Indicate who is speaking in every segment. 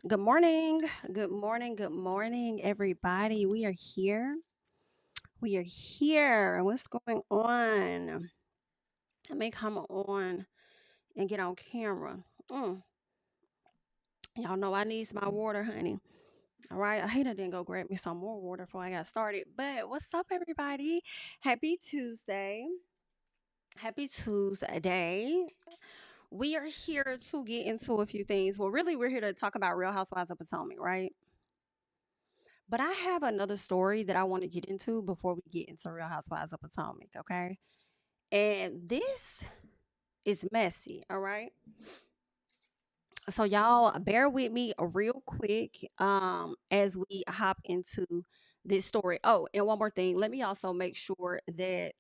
Speaker 1: Good morning. Good morning. Good morning, everybody. We are here. We are here. What's going on? Let me come on and get on camera. Mm. Y'all know I needs my water, honey. All right. I hate I didn't go grab me some more water before I got started. But what's up, everybody? Happy Tuesday. Happy Tuesday. We are here to get into a few things. Well, really, we're here to talk about Real Housewives of Potomac, right? But I have another story that I want to get into before we get into Real Housewives of Potomac, okay? And this is messy, all right? So y'all bear with me real quick as we hop into this story. Oh, and one more thing. Let me also make sure that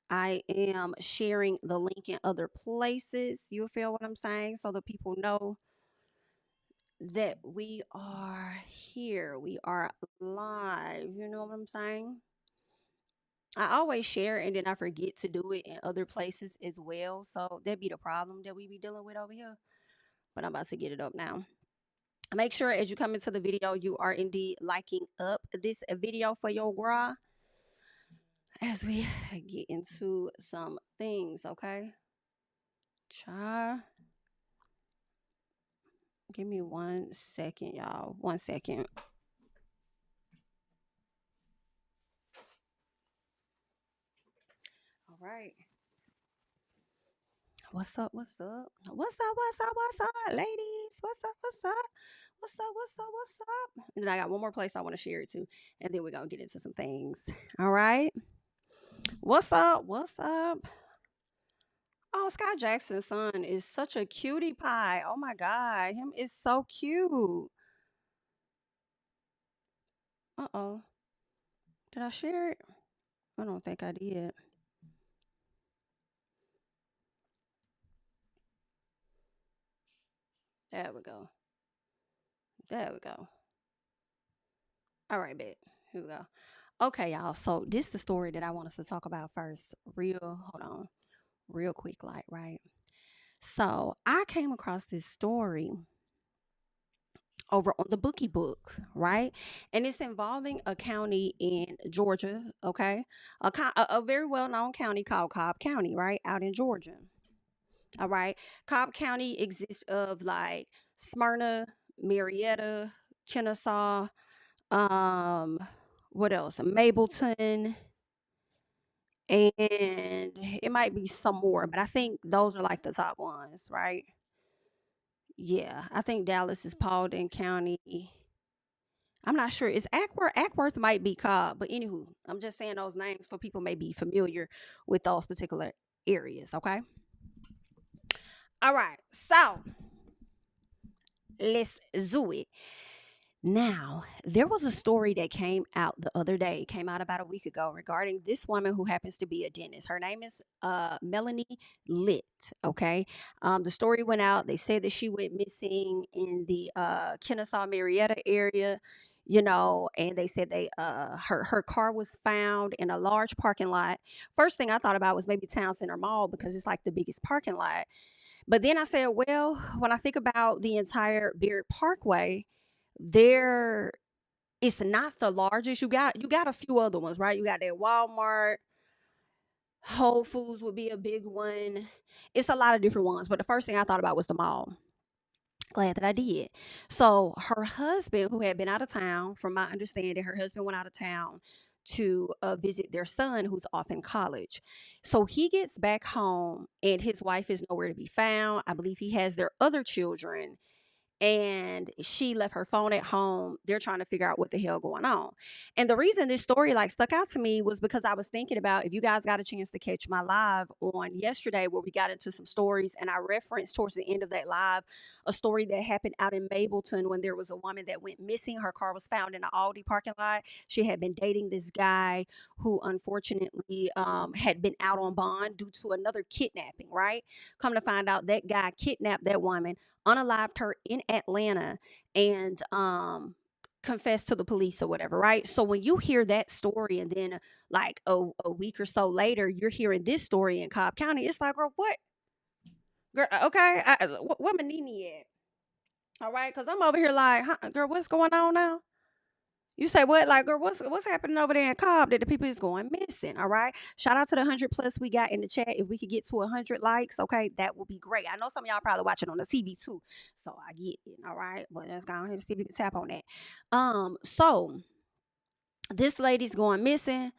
Speaker 1: I am sharing the link in other places. You feel what I'm saying? So the people know that we are here. We are live. You know what I'm saying? I always share and then I forget to do it in other places as well. So that'd be the problem that we be dealing with over here. But I'm about to get it up now. Make sure as you come into the video, you are indeed liking up this video for your girl as we get into some things, okay? Try. Give me 1 second, y'all. 1 second. All right. What's up? What's up? What's up? What's up? What's up, ladies? What's up? What's up? What's up? What's up? What's up? And then I got one more place I want to share it to, and then we're gonna get into some things. All right. What's up? What's up? Oh, Sky Jackson's son is such a cutie pie. Oh my god, him is so cute. Uh oh. Did I share it? I don't think I did. There we go. There we go. All right, bet. Here we go. Okay, y'all. So this is the story that I want us to talk about first. Hold on, real quick, like, right? So I came across this story over on the Bookie Book, right? And it's involving a county in Georgia, okay? A very well known county called Cobb County, right? Out in Georgia. All right. Cobb County exists of like Smyrna, Marietta, Kennesaw, um, what else? Mableton, and it might be some more, but I think those are like the top ones, right? Yeah, I think Dallas is Paulding County. I'm not sure. It's Ackworth. Ackworth might be Cobb, but anywho, I'm just saying those names for people may be familiar with those particular areas. Okay. All right. So let's do it. Now, there was a story that came out the other day, came out about a week ago regarding this woman who happens to be a dentist. Her name is Melanie Litt. Okay. The story went out. They said that she went missing in the Kennesaw Marietta area, and they said her car was found in a large parking lot. First thing I thought about was maybe Town Center Mall because it's like the biggest parking lot. But then I said, well, when I think about the entire Barrett Parkway, there it's not the largest. You got a few other ones, right? You got that Walmart, Whole Foods would be a big one. It's a lot of different ones, but the first thing I thought about was the mall. Glad that I did. So her husband, who had been out of town, from my understanding, her husband went out of town to visit their son who's off in college. So he gets back home and his wife is nowhere to be found. I believe he has their other children and she left her phone at home. They're trying to figure out what the hell going on. And the reason this story like stuck out to me was because I was thinking about, if you guys got a chance to catch my live on yesterday where we got into some stories and I referenced towards the end of that live a story that happened out in Mableton when there was a woman that went missing. Her car was found in an Aldi parking lot. She had been dating this guy who unfortunately had been out on bond due to another kidnapping, right? Come to find out that guy kidnapped that woman, unalived her in Atlanta, and confessed to the police or whatever, right? So when you hear that story and then like a week or so later you're hearing this story in Cobb County, it's like, girl, what? Girl, okay, what my Nene at? All right, because I'm over here like, huh, girl, what's going on now? You say what? Like, girl, what's happening over there in Cobb that the people is going missing? All right. Shout out to the 100+ we got in the chat. If we could get to 100 likes, okay, that would be great. I know some of y'all probably watching on the TV too, so I get it. All right, but let's go ahead and see if we can tap on that. So this lady's going missing.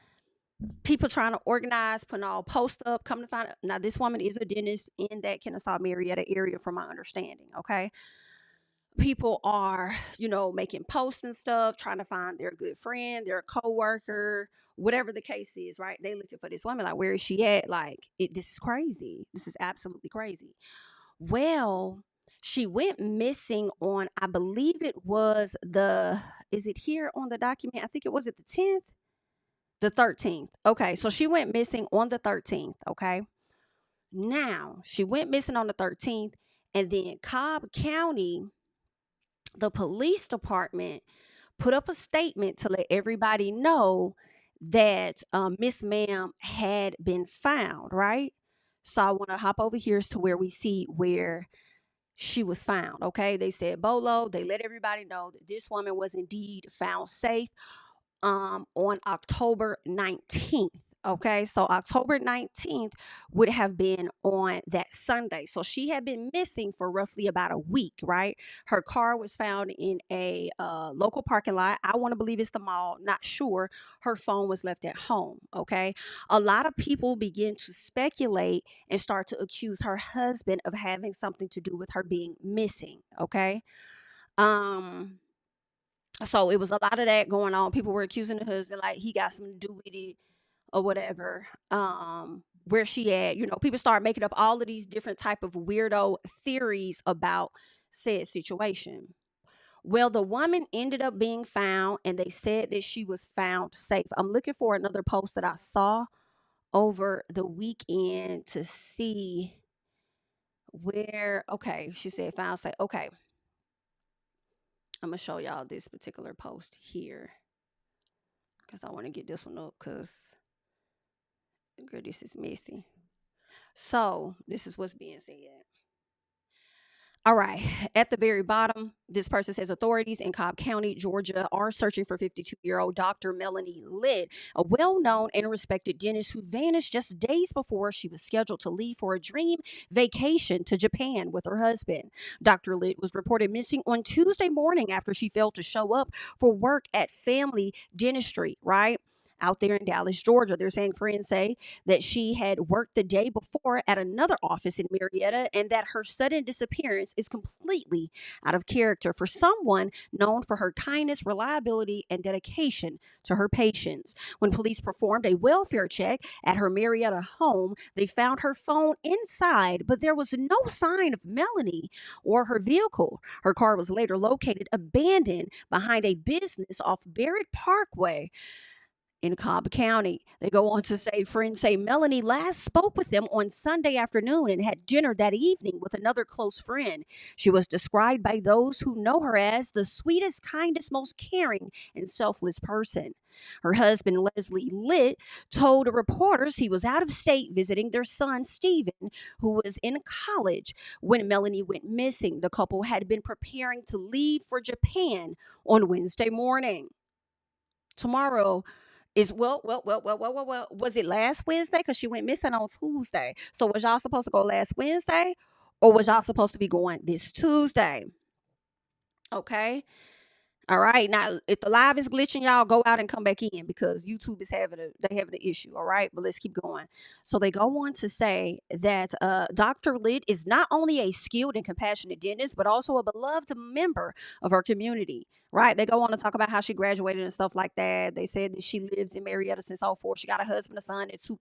Speaker 1: People trying to organize, putting all posts up. Come to find out, now this woman is a dentist in that Kennesaw Marietta area, from my understanding. Okay, people are, making posts and stuff, trying to find their good friend, their coworker, whatever the case is, right? They looking for this woman. Like, where is she at? Like, this is crazy. This is absolutely crazy. Well, she went missing on, I believe it was is it here on the document? I think it was at the 10th, the 13th. Okay, so she went missing on the 13th. Okay, now she went missing on the 13th, and then Cobb County, the police department, put up a statement to let everybody know that Miss Ma'am had been found, right? So I want to hop over here to where we see where she was found. Okay, they said Bolo. They let everybody know that this woman was indeed found safe on October 19th. Okay, so October 19th would have been on that Sunday. So she had been missing for roughly about a week, right? Her car was found in a local parking lot. I want to believe it's the mall, not sure. Her phone was left at home. Okay, a lot of people begin to speculate and start to accuse her husband of having something to do with her being missing. Okay, so it was a lot of that going on. People were accusing the husband like he got something to do with it or whatever. Where she at? People start making up all of these different type of weirdo theories about said situation. Well, the woman ended up being found, and they said that she was found safe. I'm looking for another post that I saw over the weekend to see where. Okay, she said found safe. Okay, I'm gonna show y'all this particular post here because I want to get this one up because, girl, this is messy. So this is what's being said. All right. At the very bottom, this person says authorities in Cobb County, Georgia, are searching for 52-year-old Dr. Melanie Litt, a well-known and respected dentist who vanished just days before she was scheduled to leave for a dream vacation to Japan with her husband. Dr. Litt was reported missing on Tuesday morning after she failed to show up for work at Family Dentistry, right? Out there in Dallas, Georgia. They're saying friends say that she had worked the day before at another office in Marietta and that her sudden disappearance is completely out of character for someone known for her kindness, reliability, and dedication to her patients. When police performed a welfare check at her Marietta home, they found her phone inside, but there was no sign of Melanie or her vehicle. Her car was later located abandoned behind a business off Barrett Parkway in Cobb County. They go on to say, friends say Melanie last spoke with them on Sunday afternoon and had dinner that evening with another close friend. She was described by those who know her as the sweetest, kindest, most caring, and selfless person. Her husband, Leslie Litt, told reporters he was out of state visiting their son, Stephen, who was in college when Melanie went missing. The couple had been preparing to leave for Japan on Wednesday morning. Tomorrow is well. Was it last Wednesday? Because she went missing on Tuesday. So was y'all supposed to go last Wednesday, or was y'all supposed to be going this Tuesday? Okay. All right. Now, if the live is glitching, y'all go out and come back in because YouTube is having an issue. All right. But let's keep going. So they go on to say that Dr. Litt is not only a skilled and compassionate dentist, but also a beloved member of her community. Right. They go on to talk about how she graduated and stuff like that. They said that she lives in Marietta since 2004. She got a husband, a son, and two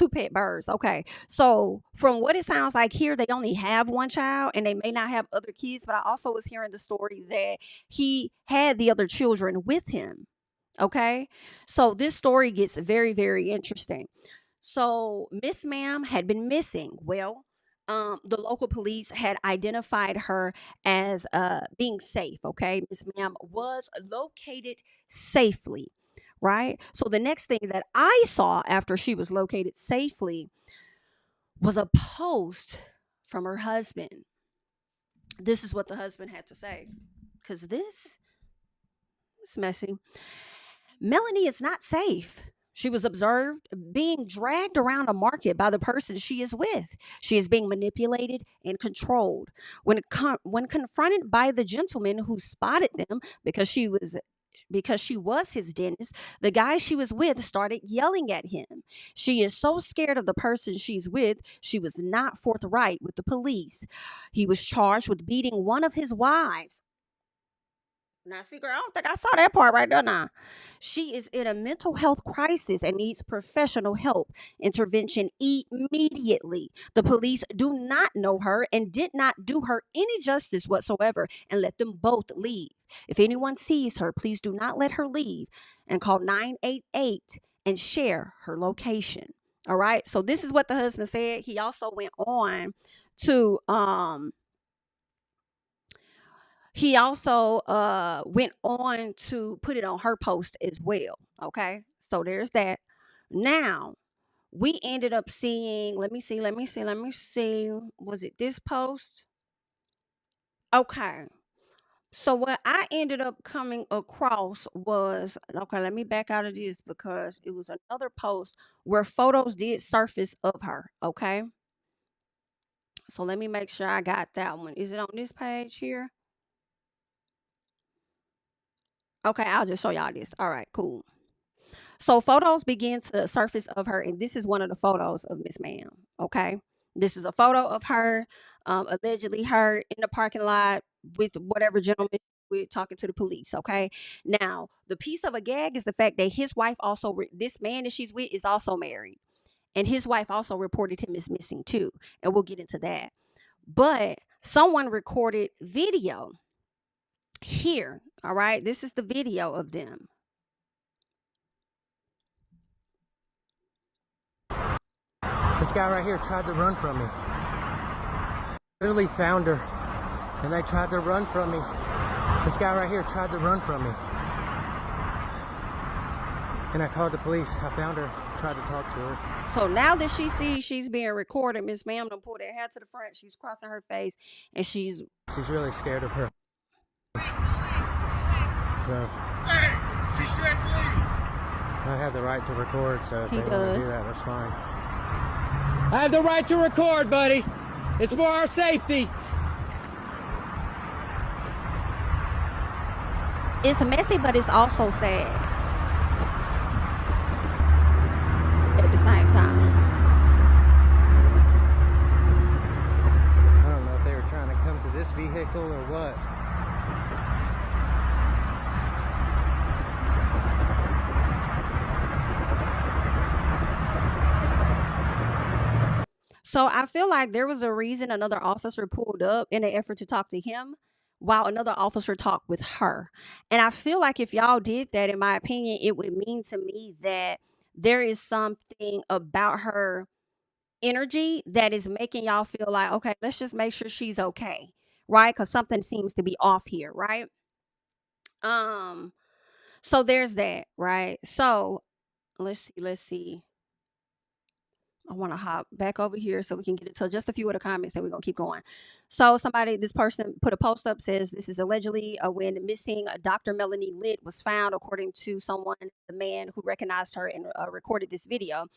Speaker 1: pet birds. Okay. So from what it sounds like here, they only have one child and they may not have other kids. But I also was hearing the story that he had the other children with him. Okay. So this story gets very, very interesting. So Miss Ma'am had been missing. Well, the local police had identified her as being safe. Okay. Miss Ma'am was located safely. Right. So the next thing that I saw after she was located safely was a post from her husband. This is what the husband had to say. Because this is messy. Melanie is not safe. She was observed being dragged around a market by the person she is with. She is being manipulated and controlled. When confronted by the gentleman who spotted them because she was his dentist, the guy she was with started yelling at him. She is so scared of the person she's with, she was not forthright with the police. He was charged with beating one of his wives. Now, see, girl, I don't think I saw that part right there. Now, she is in a mental health crisis and needs professional help. Intervention immediately. The police do not know her and did not do her any justice whatsoever and let them both leave. If anyone sees her, please do not let her leave and call 988 and share her location. All right. So this is what the husband said. He also went on to put it on her post as well. Okay. So there's that. Now we ended up seeing, let me see. Was it this post? Okay. So what I ended up coming across was, okay, let me back out of this because it was another post where photos did surface of her. Okay. So let me make sure I got that one. Is it on this page here? Okay, I'll just show y'all this. All right, cool. So photos begin to surface of her, and this is one of the photos of Miss Ma'am. Okay, this is a photo of her, allegedly her in the parking lot with whatever gentleman with talking to the police. Okay, now the piece of a gag is the fact that his wife also, this man that she's with is also married, and his wife also reported him as missing too, and we'll get into that. But someone recorded video here. All right, this is the video of them.
Speaker 2: This guy right here tried to run from me. Literally found her, and they tried to run from me. This guy right here tried to run from me. And I called the police. I found her, tried to talk to her.
Speaker 1: So now that she sees she's being recorded, Miss Ma'am done pulled her head to the front. She's crossing her face, and she's
Speaker 2: really scared of her. So
Speaker 3: hey, she said leave.
Speaker 2: I have the right to record, so if
Speaker 1: He
Speaker 2: they want to
Speaker 1: does.
Speaker 2: do that, that's fine. I have the right to record, buddy. It's for our safety.
Speaker 1: It's messy, but it's also sad at the same time.
Speaker 2: I don't know if they were trying to come to this vehicle or what.
Speaker 1: So I feel like there was a reason another officer pulled up in an effort to talk to him while another officer talked with her. And I feel like if y'all did that, in my opinion, it would mean to me that there is something about her energy that is making y'all feel like, okay, let's just make sure she's okay, right? Because something seems to be off here, right? Um, so there's that, right? So let's see. I want to hop back over here so we can get into just a few of the comments that we're going to keep going. So this person put a post up, says this is allegedly when missing Dr. Melanie Litt was found, according to someone, the man who recognized her and recorded this video.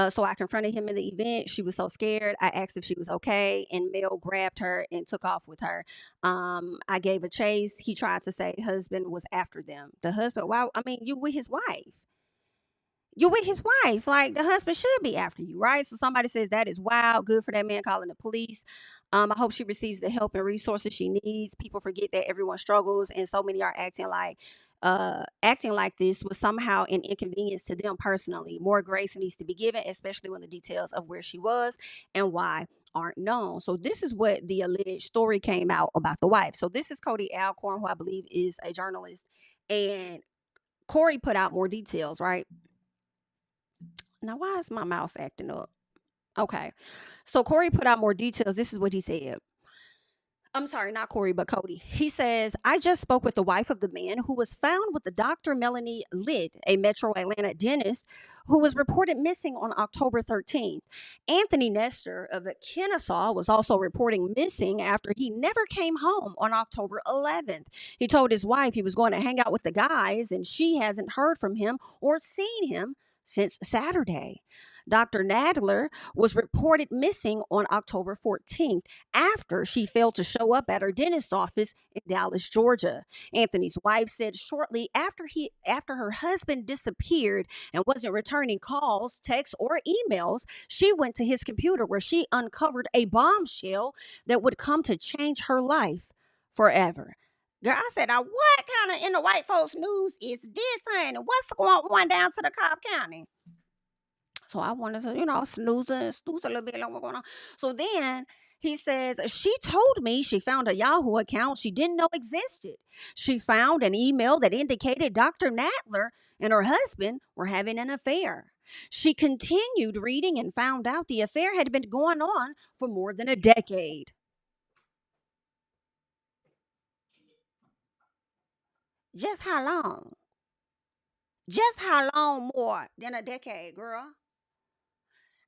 Speaker 1: So I confronted him in the event. She was so scared. I asked if she was okay, and Mel grabbed her and took off with her. I gave a chase. He tried to say husband was after them. The husband, wow, I mean, you with his wife. You're with his wife. Like, the husband should be after you, right? So somebody says that is wild. Good for that man calling the police. I hope she receives the help and resources she needs. People forget that everyone struggles, and so many are acting like this was somehow an inconvenience to them personally. More grace needs to be given, especially when the details of where she was and why aren't known. So this is what the alleged story came out about the wife. So this is Cody Alcorn, who I believe is a journalist, and Corey put out more details, right? Now, why is my mouse acting up? Okay. So Corey put out more details. This is what he said. I'm sorry, not Corey, but Cody. He says, I just spoke with the wife of the man who was found with the Dr. Melanie Litt, a Metro Atlanta dentist, who was reported missing on October 13th. Anthony Nestor of Kennesaw was also reporting missing after he never came home on October 11th. He told his wife he was going to hang out with the guys, and she hasn't heard from him or seen him since Saturday. Dr. Nadler was reported missing on October 14th after she failed to show up at her dentist office in Dallas, Georgia. Anthony's wife said shortly after her husband disappeared and wasn't returning calls, texts, or emails, she went to his computer where she uncovered a bombshell that would come to change her life forever. Girl, I said, now what kind of in the white folks news is this, honey? What's going down to the Cobb County? So I wanted to, snooze a little bit like what's going on. So then he says, she told me she found a Yahoo account she didn't know existed. She found an email that indicated Dr. Nadler and her husband were having an affair. She continued reading and found out the affair had been going on for more than a decade. Just how long? Just how long more than a decade, girl?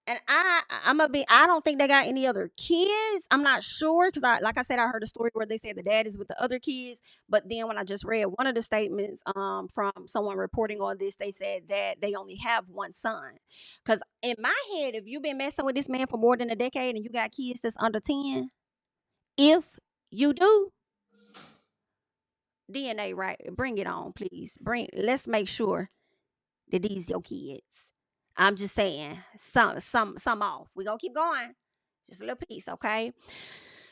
Speaker 1: And I don't think they got any other kids. I'm not sure because like I said, I heard a story where they said the dad is with the other kids. But then when I just read one of the statements from someone reporting on this, they said that they only have one son. Because in my head, if you've been messing with this man for more than a decade and you got kids that's under 10, if you do, DNA, right? Bring it on, please. Let's make sure that these your kids. I'm just saying, some off. We gonna keep going. Just a little piece, okay?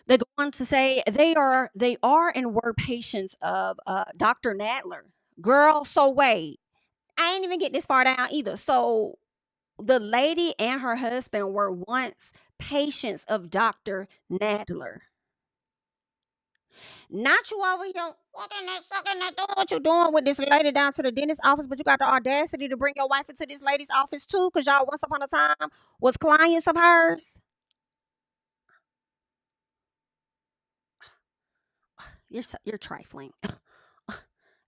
Speaker 1: They go on to say they are and were patients of Dr. Nadler. Girl, so wait. I ain't even get this far down either. So the lady and her husband were once patients of Dr. Nadler. Not you over here fucking that sucking that doing what you doing with this lady down to the dentist office, but you got the audacity to bring your wife into this lady's office too, because y'all once upon a time was clients of hers. You're trifling.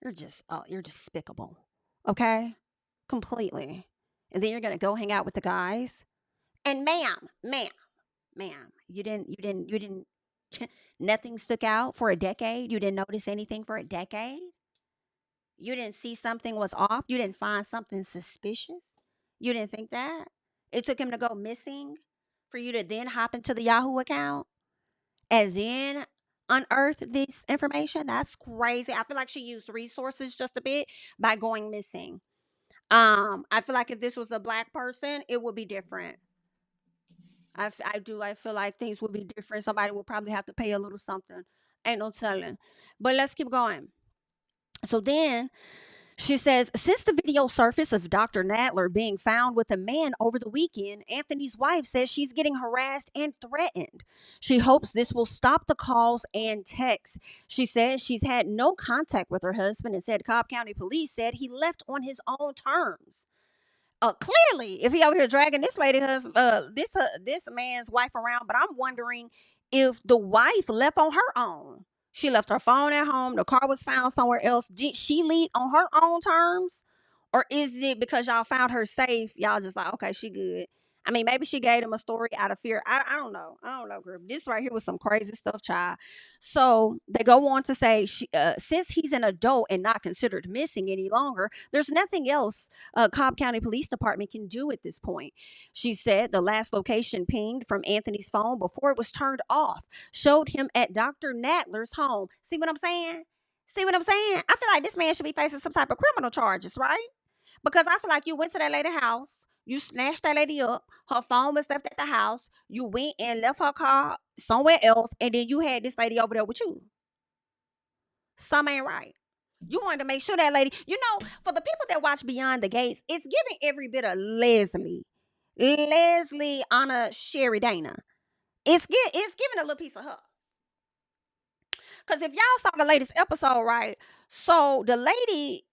Speaker 1: You're despicable. Okay? Completely. And then you're gonna go hang out with the guys. And ma'am, you didn't nothing stuck out for a decade. You didn't notice anything for a decade. You didn't see something was off. You didn't find something suspicious. You didn't think that. It took him to go missing for you to then hop into the Yahoo account and then unearth this information. That's crazy. I feel like she used resources just a bit by going missing. I feel like if this was a black person, it would be different. I feel like things would be different. Somebody would probably have to pay a little something. Ain't no telling. But let's keep going. So then she says, since the video surfaced of Dr. Nadler being found with a man over the weekend, Anthony's wife says she's getting harassed and threatened. She hopes this will stop the calls and texts. She says she's had no contact with her husband and said Cobb County Police said he left on his own terms. Clearly, if he over here dragging this lady husband, this man's wife around, but I'm wondering if the wife left on her own. She left her phone at home. The car was found somewhere else. Did she leave on her own terms? Or is it because y'all found her safe? Y'all just like, okay, she good. I mean, maybe she gave him a story out of fear. I don't know. I don't know, girl. This right here was some crazy stuff, child. So they go on to say, since he's an adult and not considered missing any longer, there's nothing else Cobb County Police Department can do at this point. She said the last location pinged from Anthony's phone before it was turned off showed him at Dr. Nadler's home. See what I'm saying? See what I'm saying? I feel like this man should be facing some type of criminal charges, right? Because I feel like you went to that lady's house, you snatched that lady up, her phone was left at the house, you went and left her car somewhere else, and then you had this lady over there with you. Something ain't right. You wanted to make sure that lady, for the people that watch Beyond the Gates, it's giving every bit of Leslie, Anna, Sherry, Dana. It's giving a little piece of her. Because if y'all saw the latest episode, right? So the lady,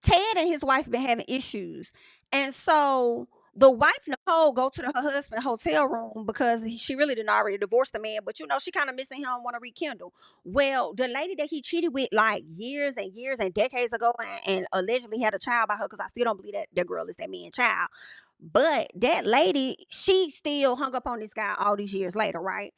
Speaker 1: Ted and his wife been having issues. And so The wife Nicole go to her husband's hotel room because she really didn't already divorce the man, but she kind of missing him, want to rekindle. Well, the lady that he cheated with like years and years and decades ago, and allegedly had a child by her, because I still don't believe that girl is that man's child. But that lady, she still hung up on this guy all these years later, right?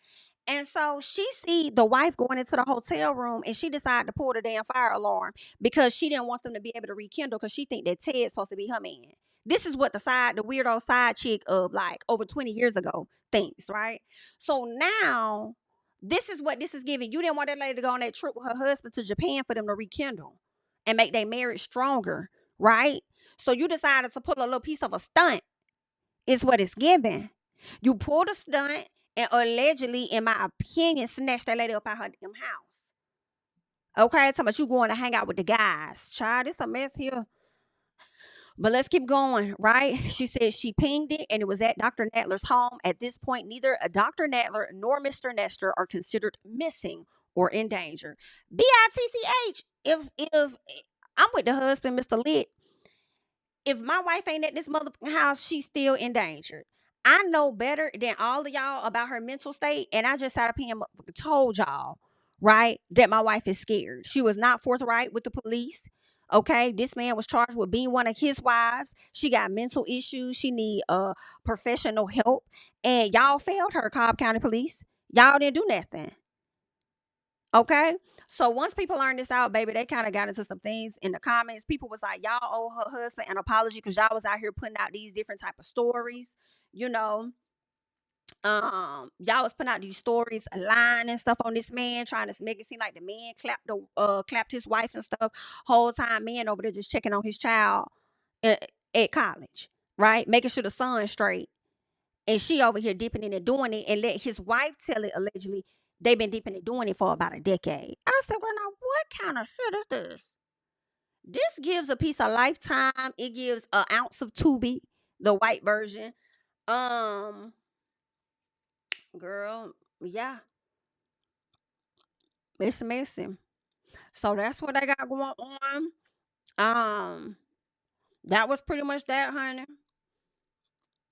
Speaker 1: And so she see the wife going into the hotel room, and she decided to pull the damn fire alarm because she didn't want them to be able to rekindle, because she think that Ted's supposed to be her man. This is what the weirdo side chick of like over 20 years ago thinks, right? So now this is what this is giving. You didn't want that lady to go on that trip with her husband to Japan for them to rekindle and make their marriage stronger, right? So you decided to pull a little piece of a stunt, is what it's giving. You pulled a stunt and allegedly, in my opinion, snatched that lady up out her damn house. Okay, talking about you going to hang out with the guys. Child, it's a mess here. But let's keep going, right? She said she pinged it and it was at Dr. Nadler's home. At this point, neither Dr. Nadler nor Mr. Nestor are considered missing or in danger. BITCH, if I'm with the husband, Mr. Lit, if my wife ain't at this motherfucking house, she's still endangered. I know better than all of y'all about her mental state, and I just sat up here and told y'all, right, that my wife is scared. She was not forthright with the police. Okay, this man was charged with being one of his wives. She got mental issues. She need professional help, and y'all failed her, Cobb County Police. Y'all didn't do nothing. Okay, so once people learned this out, baby, they kind of got into some things in the comments. People was like, y'all owe her husband an apology because y'all was out here putting out these different type of stories, you know. Y'all was putting out these stories, lying and stuff on this man, trying to make it seem like the man clapped his wife and stuff. Whole time, man over there just checking on his child at college, right, making sure the son's straight, and she over here dipping in and doing it, and let his wife tell it allegedly they've been dipping and doing it for about a decade. I said, well, now what kind of shit is this? This gives a piece of Lifetime. It gives an ounce of Tubi, the white version. Girl, yeah, it's messy. So that's what I got going on. That was pretty much that, honey.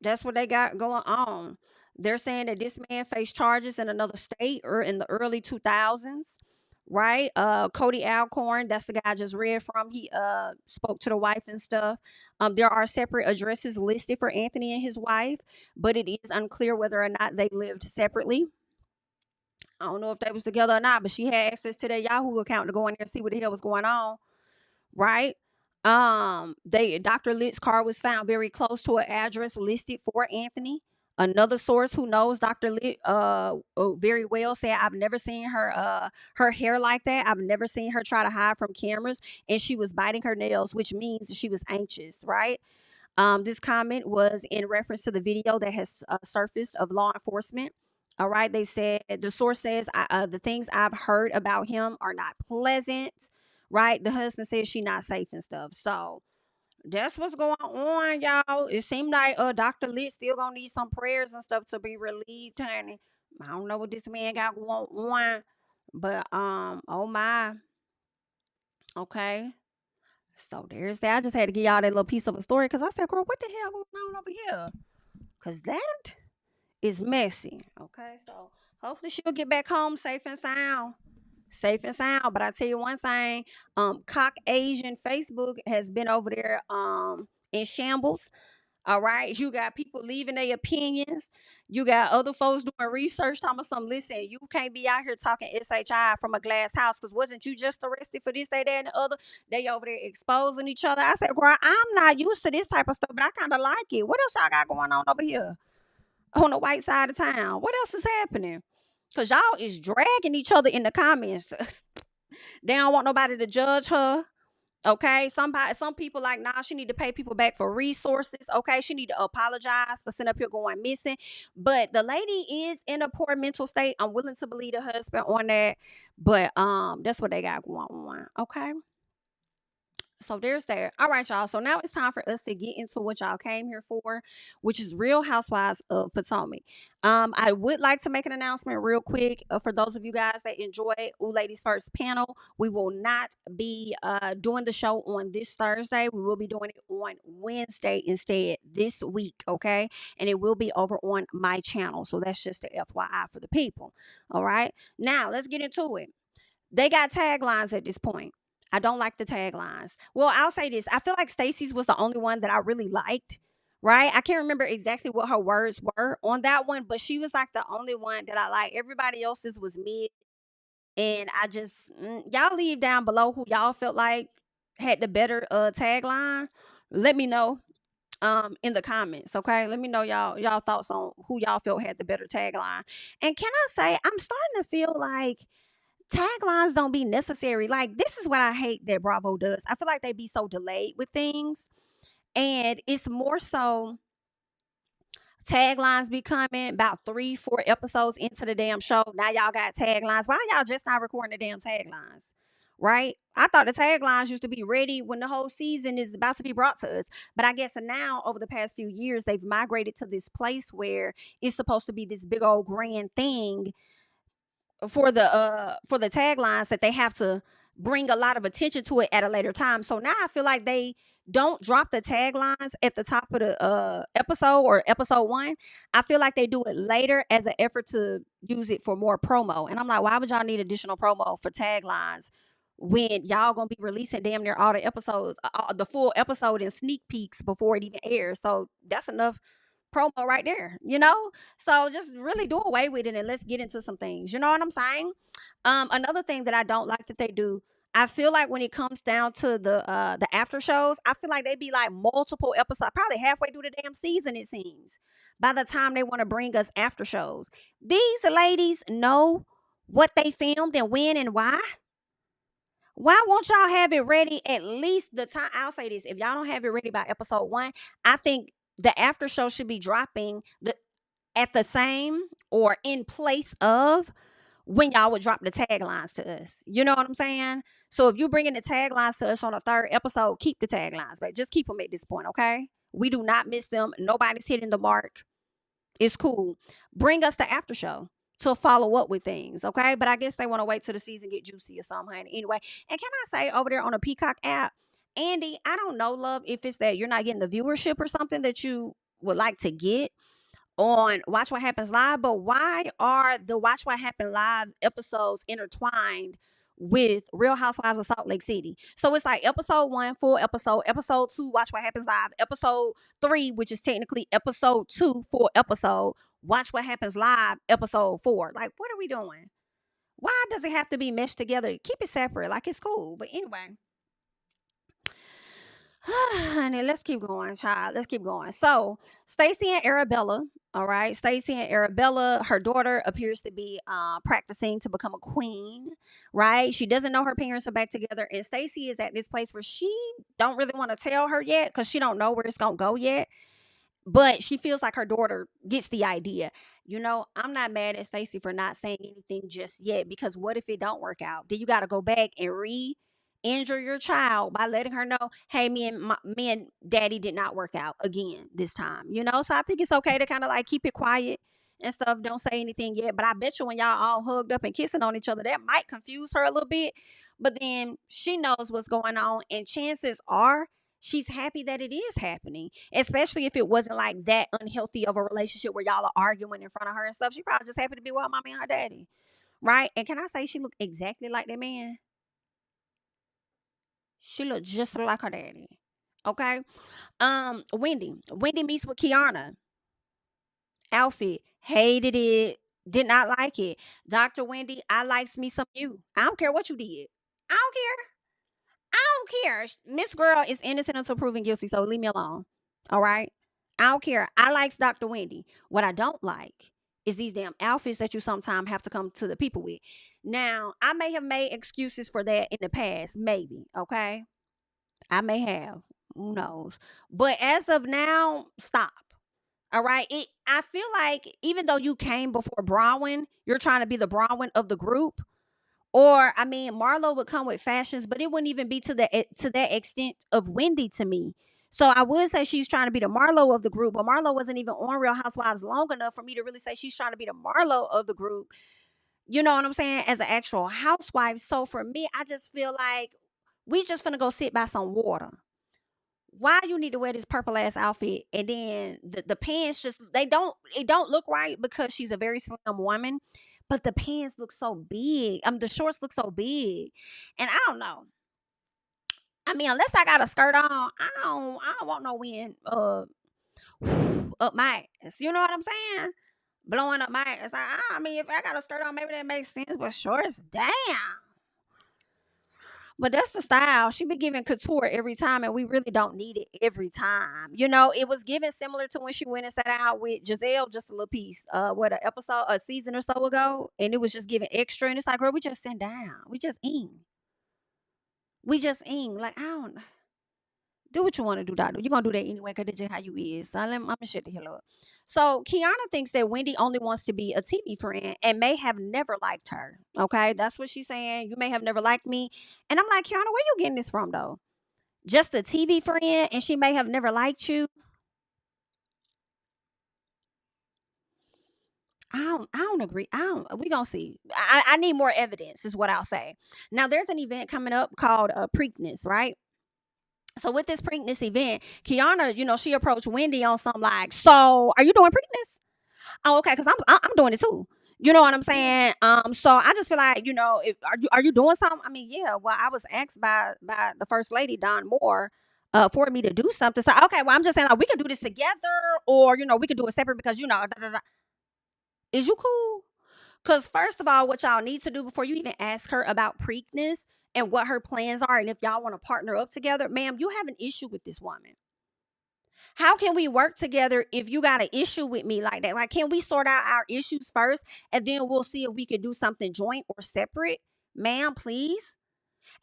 Speaker 1: That's what they got going on. They're saying that this man faced charges in another state or in the early 2000s, right? Cody Alcorn, that's the guy I just read from. He spoke to the wife and stuff. There are separate addresses listed for Anthony and his wife, but it is unclear whether or not they lived separately. I don't know if they was together or not, but she had access to their Yahoo account to go in there and see what the hell was going on, right? Dr. Litt's car was found very close to an address listed for Anthony. Another source who knows Dr. Litt very well said, I've never seen her hair like that. I've never seen her try to hide from cameras, and she was biting her nails, which means she was anxious, right? This comment was in reference to the video that has surfaced of law enforcement. All right, they said, the source says, the things I've heard about him are not pleasant. Right, the husband says she not safe and stuff. So that's what's going on, y'all. It seemed like Dr. Litt still gonna need some prayers and stuff to be relieved, honey. I don't know what this man got going on, but oh my, okay. So there's that. I just had to give y'all that little piece of a story because I said, girl, what the hell going on over here? Because that is messy. Okay, so hopefully she'll get back home safe and sound. But I tell you one thing, Caucasian Facebook has been over there in shambles. All right, you got people leaving their opinions. You got other folks doing research, talking about something. Listen, you can't be out here talking SHI from a glass house, because wasn't you just arrested for this, that, and the other? They over there exposing each other. I said, girl, I'm not used to this type of stuff, but I kind of like it. What else y'all got going on over here on the white side of town? What else is happening? Because y'all is dragging each other in the comments. They don't want nobody to judge her. Okay, some people like, nah, she need to pay people back for resources. Okay, she need to apologize for sitting up here going missing. But the lady is in a poor mental state. I'm willing to believe the husband on that. But that's what they got going on. Okay. So there's that. All right, y'all. So now it's time for us to get into what y'all came here for, which is Real Housewives of Potomac. I would like to make an announcement real quick for those of you guys that enjoy Ooh Ladies First panel. We will not be doing the show on this Thursday. We will be doing it on Wednesday instead this week, okay? And it will be over on my channel. So that's just the FYI for the people. All right. Now let's get into it. They got taglines at this point. I don't like the taglines. Well, I'll say this. I feel like Stacey's was the only one that I really liked, right? I can't remember exactly what her words were on that one, but she was like the only one that I like. Everybody else's was mid. And I just, y'all leave down below who y'all felt like had the better tagline. Let me know in the comments, okay? Let me know y'all thoughts on who y'all felt had the better tagline. And can I say, I'm starting to feel like taglines don't be necessary. Like, this is what I hate that Bravo does. I feel like they be so delayed with things. And it's more so taglines be coming about 3-4 episodes into the damn show. Now y'all got taglines. Why y'all just not recording the damn taglines? Right? I thought the taglines used to be ready when the whole season is about to be brought to us. But I guess now, over the past few years, they've migrated to this place where it's supposed to be this big old grand thing for the taglines that they have to bring a lot of attention to it at a later time. So now I feel like they don't drop the taglines at the top of the episode or episode 1. I feel like they do it later as an effort to use it for more promo. And I'm like, why would y'all need additional promo for taglines when y'all gonna be releasing damn near all the episodes, the full episode and sneak peeks before it even airs? So that's enough promo right there, you know? So just really do away with it and let's get into some things. You know what I'm saying? Another thing that I don't like that they do, I feel like when it comes down to the after shows, I feel like they be like multiple episodes, probably halfway through the damn season, it seems, by the time they want to bring us after shows. These ladies know what they filmed and when and why. Why won't y'all have it ready at least the time? I'll say this: if y'all don't have it ready by episode 1, I think the after show should be dropping at the same or in place of when y'all would drop the taglines to us. You know what I'm saying? So if you're bringing the taglines to us on a third episode, keep the taglines, but just keep them at this point, okay? We do not miss them. Nobody's hitting the mark. It's cool. Bring us the after show to follow up with things, okay? But I guess they want to wait till the season get juicy or something, honey. Anyway, and can I say over there on the Peacock app, Andy, I don't know, love, if it's that you're not getting the viewership or something that you would like to get on Watch What Happens Live, but why are the Watch What Happens Live episodes intertwined with Real Housewives of Salt Lake City? So it's like episode 1, full episode 2, Watch What Happens Live, episode 3, which is technically episode 2, full episode, Watch What Happens Live, episode 4. Like, what are we doing? Why does it have to be meshed together? Keep it separate. Like, it's cool. But anyway, honey, let's keep going, child. Let's keep going. So, Stacey and Arabella, all right. Stacey and Arabella, her daughter appears to be practicing to become a queen, right? She doesn't know her parents are back together, and Stacey is at this place where she don't really want to tell her yet because she don't know where it's gonna go yet. But she feels like her daughter gets the idea. You know, I'm not mad at Stacey for not saying anything just yet, because what if it don't work out? Then you got to go back and re-injure your child by letting her know, hey, me and daddy did not work out again this time. You know, so I think it's okay to kind of like keep it quiet and stuff. Don't say anything yet. But I bet you when y'all all hugged up and kissing on each other, that might confuse her a little bit. But then she knows what's going on, and chances are she's happy that it is happening, especially if it wasn't like that unhealthy of a relationship where y'all are arguing in front of her and stuff. She probably just happy to be with her mommy and her daddy, right? And can I say she looked exactly like that man? She looked just like her daddy. Okay. Wendy meets with Keiarna. Outfit, hated it, did not like it. Dr. Wendy, I likes me some you. I don't care what you did. I don't care. I don't care. Miss Girl is innocent until proven guilty, so leave me alone. All right? I don't care. I likes Dr. Wendy. What I don't like is these damn outfits that you sometimes have to come to the people with. Now, I may have made excuses for that in the past, maybe, okay? I may have. Who knows? But as of now, stop. All right. I feel like even though you came before Bronwyn, you're trying to be the Bronwyn of the group, Or I mean, Marlo would come with fashions, but it wouldn't even be to that extent of Wendy to me. So I would say she's trying to be the Marlo of the group, but Marlo wasn't even on Real Housewives long enough for me to really say she's trying to be the Marlo of the group. You know what I'm saying? As an actual housewife. So for me, I just feel like we just finna go sit by some water. Why you need to wear this purple ass outfit, and then the pants just it don't look right because she's a very slim woman, but the pants look so big. The shorts look so big, and I don't know. I mean, unless I got a skirt on, I don't want no wind up my ass. You know what I'm saying? Blowing up my ass. I mean, if I got a skirt on, maybe that makes sense. But shorts, damn. But that's the style. She be giving couture every time, and we really don't need it every time. You know, it was given similar to when she went and sat out with Gizelle, just a little piece. What an episode, a season or so ago, and it was just giving extra. And it's like, girl, we just sit down. We just eat. We just eat. Like, I don't do what you want to do, doctor. You're gonna do that anyway, because that's just how you is. So I'm gonna shut the hell up. So Keiarna thinks that Wendy only wants to be a TV friend and may have never liked her. Okay, that's what she's saying. You may have never liked me. And I'm like, Keiarna, where you getting this from though? Just a TV friend, and she may have never liked you. I don't agree. We gonna see. I need more evidence, is what I'll say. Now there's an event coming up called Preakness, right? So with this Preakness event, Keiarna, she approached Wendy on something like, "So, are you doing Preakness?" Oh, okay, because I'm doing it too. You know what I'm saying? So I just feel like, if are you doing something? I mean, yeah. Well, I was asked by the first lady, Don Moore, for me to do something. So okay, well, I'm just saying like we could do this together, or we could do it separate because da, da, da. Is you cool? Because first of all, what y'all need to do before you even ask her about Preakness and what her plans are, and if y'all want to partner up together, ma'am, you have an issue with this woman. How can we work together if you got an issue with me like that? Like, can we sort out our issues first, and then we'll see if we could do something joint or separate? Ma'am, please.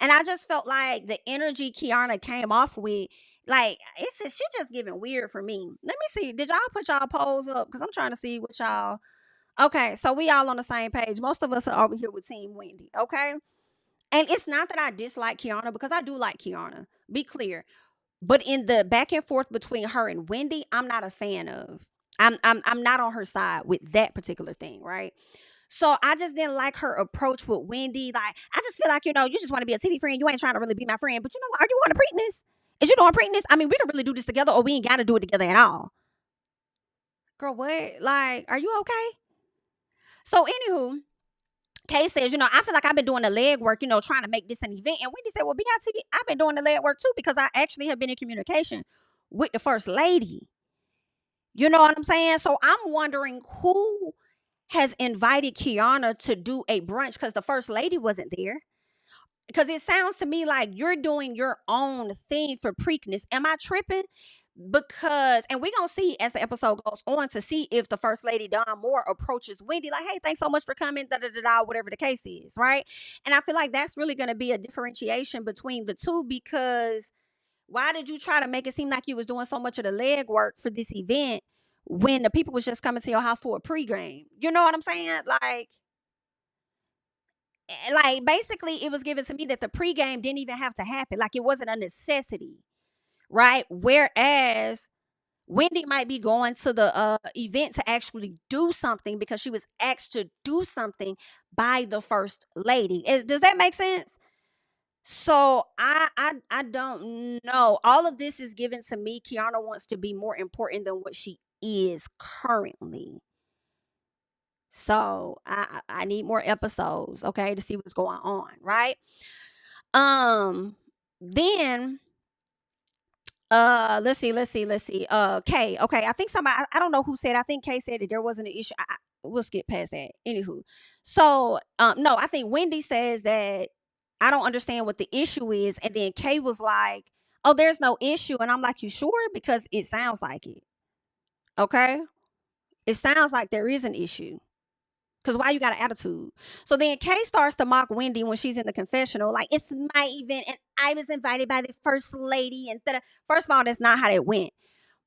Speaker 1: And I just felt like the energy Keiarna came off with, like, she just giving weird for me. Let me see. Did y'all put y'all polls up? Because I'm trying to see what y'all. Okay, so we all on the same page. Most of us are over here with Team Wendy, okay? And it's not that I dislike Keiarna, because I do like Keiarna. Be clear. But in the back and forth between her and Wendy, I'm not a fan of. I'm not on her side with that particular thing, right? So I just didn't like her approach with Wendy. Like, I just feel like, you just want to be a TV friend. You ain't trying to really be my friend. But you know what? Are you on a Preakness? Is you doing Preakness? I mean, we could really do this together, or we ain't got to do it together at all. Girl, what? Like, are you okay? So, anywho, Kay says, I feel like I've been doing the leg work, trying to make this an event. And Wendy said, well, BIT, I've been doing the leg work too, because I actually have been in communication with the first lady. You know what I'm saying? So I'm wondering who has invited Keiarna to do a brunch, because the first lady wasn't there. Because it sounds to me like you're doing your own thing for Preakness. Am I tripping? Because, and we're going to see as the episode goes on to see if the first lady, Don Moore, approaches Wendy like, hey, thanks so much for coming, da da da da, whatever the case is, right? And I feel like that's really going to be a differentiation between the two, because why did you try to make it seem like you was doing so much of the leg work for this event when the people was just coming to your house for a pregame? You know what I'm saying? Like basically it was given to me that the pregame didn't even have to happen. Like, it wasn't a necessity, right? Whereas Wendy might be going to the event to actually do something because she was asked to do something by the first lady. Does that make sense? So I don't know. All of this is given to me. Keiarna wants to be more important than what she is currently. So I need more episodes, okay, to see what's going on, right? Then let's see. Kay. Okay, I think somebody, I don't know who said, I think Kay said that there wasn't an issue. We'll skip past that. Anywho. So no, I think Wendy says that I don't understand what the issue is. And then Kay was like, oh, there's no issue. And I'm like, you sure? Because it sounds like it. Okay. It sounds like there is an issue. Because why you got an attitude? So then Kay starts to mock Wendy when she's in the confessional. Like, it's my event and I was invited by the first lady. And first of all, that's not how that went.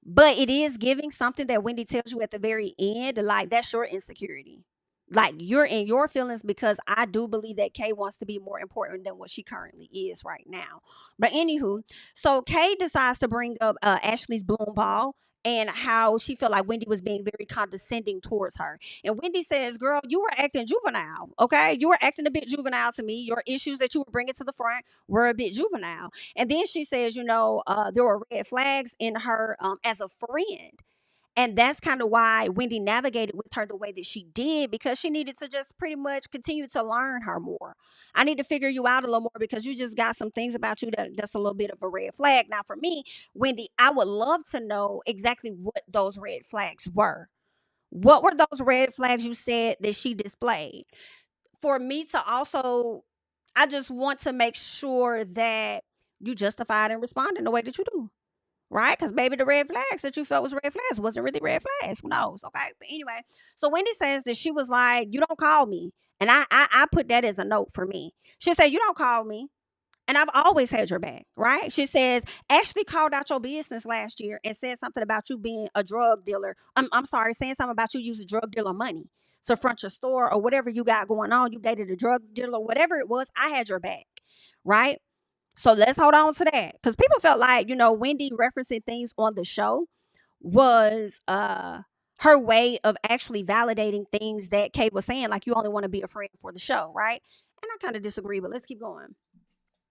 Speaker 1: But it is giving something that Wendy tells you at the very end. Like, that's your insecurity. Like, you're in your feelings because I do believe that Kay wants to be more important than what she currently is right now. But anywho, so Kay decides to bring up Ashley's bloom ball and how she felt like Wendy was being very condescending towards her. And Wendy says, girl, you were acting juvenile. Okay. You were acting a bit juvenile to me. Your issues that you were bringing to the front were a bit juvenile. And then she says, there were red flags in her as a friend. And that's kind of why Wendy navigated with her the way that she did, because she needed to just pretty much continue to learn her more. I need to figure you out a little more because you just got some things about you that's a little bit of a red flag. Now, for me, Wendy, I would love to know exactly what those red flags were. What were those red flags you said that she displayed? For me to also, I just want to make sure that you justified and respond in the way that you do. Right? Because maybe the red flags that you felt was red flags wasn't really red flags. Who knows? Okay. But anyway, so Wendy says that she was like, you don't call me. And I put that as a note for me. She said, you don't call me. And I've always had your back, right? She says, Ashley called out your business last year and said something about you being a drug dealer. I'm sorry, saying something about you using drug dealer money to front your store or whatever you got going on. You dated a drug dealer, whatever it was, I had your back, right? So let's hold on to that. Because people felt like, Wendy referencing things on the show was her way of actually validating things that Kate was saying, like you only want to be a friend for the show, right? And I kind of disagree, but let's keep going.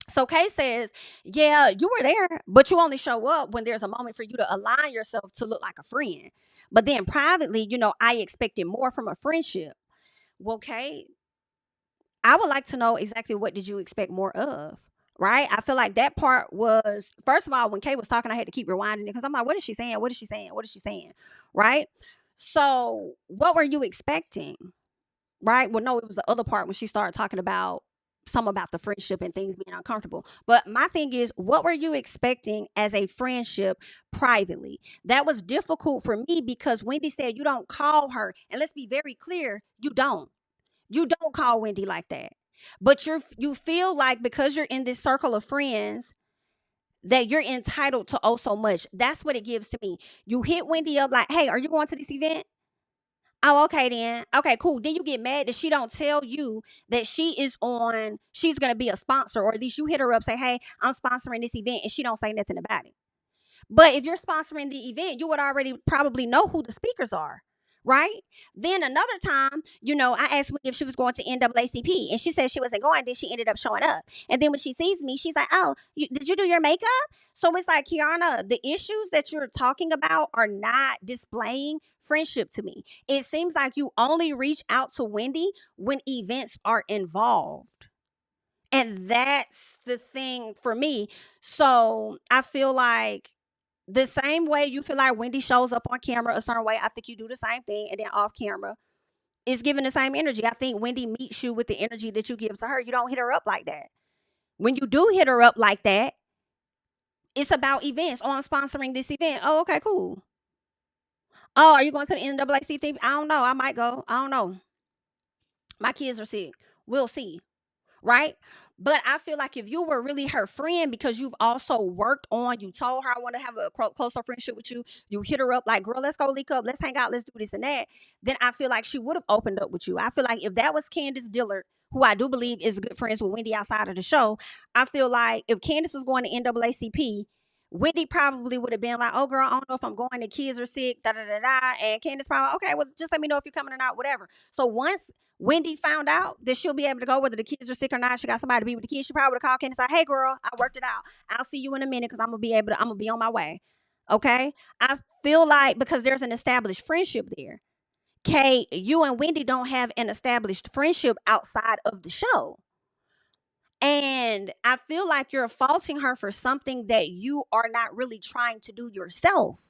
Speaker 1: So Kay says, yeah, you were there, but you only show up when there's a moment for you to align yourself to look like a friend. But then privately, I expected more from a friendship. Well, Kay, I would like to know exactly what did you expect more of? Right? I feel like that part was, first of all, when Kay was talking, I had to keep rewinding it because I'm like, what is she saying? What is she saying? What is she saying? Right? So, what were you expecting? Right? Well, no, it was the other part when she started talking about some about the friendship and things being uncomfortable. But my thing is, what were you expecting as a friendship privately? That was difficult for me because Wendy said you don't call her. And let's be very clear, you don't. You don't call Wendy like that. But you feel like because you're in this circle of friends that you're entitled to oh so much. That's what it gives to me. You hit Wendy up like, hey, are you going to this event? Oh, okay then. Okay, cool. Then you get mad that she don't tell you that she's gonna be a sponsor, or at least you hit her up, say, hey, I'm sponsoring this event, and she don't say nothing about it. But if you're sponsoring the event, you would already probably know who the speakers are, right? Then another time, I asked if she was going to NAACP, and she said she wasn't going. Then she ended up showing up. And then when she sees me, she's like, oh, did you do your makeup? So it's like, Keiarna, the issues that you're talking about are not displaying friendship to me. It seems like you only reach out to Wendy when events are involved. And that's the thing for me. So I feel like the same way you feel like Wendy shows up on camera a certain way, I think you do the same thing. And then off camera, it's giving the same energy. I think Wendy meets you with the energy that you give to her. You don't hit her up like that. When you do hit her up like that, it's about events. Oh, I'm sponsoring this event. Oh, okay, cool. Oh, are you going to the NAACP? I don't know. I might go. I don't know. My kids are sick. We'll see. Right? But I feel like if you were really her friend because you've also worked on, you told her I want to have a closer friendship with you, you hit her up like, girl, let's go link up, let's hang out, let's do this and that, then I feel like she would have opened up with you. I feel like if that was Candiace Dillard, who I do believe is good friends with Wendy outside of the show, I feel like if Candiace was going to NAACP, Wendy probably would have been like, oh, girl, I don't know if I'm going, the kids are sick, da da da da. And Candiace probably, okay, well, just let me know if you're coming or not, whatever. So once Wendy found out that she'll be able to go whether the kids are sick or not, she got somebody to be with the kids, she probably would have called Candiace and said, hey, girl, I worked it out. I'll see you in a minute because I'm going to be on my way. Okay? I feel like because there's an established friendship there. Kay, you and Wendy don't have an established friendship outside of the show. And I feel like you're faulting her for something that you are not really trying to do yourself.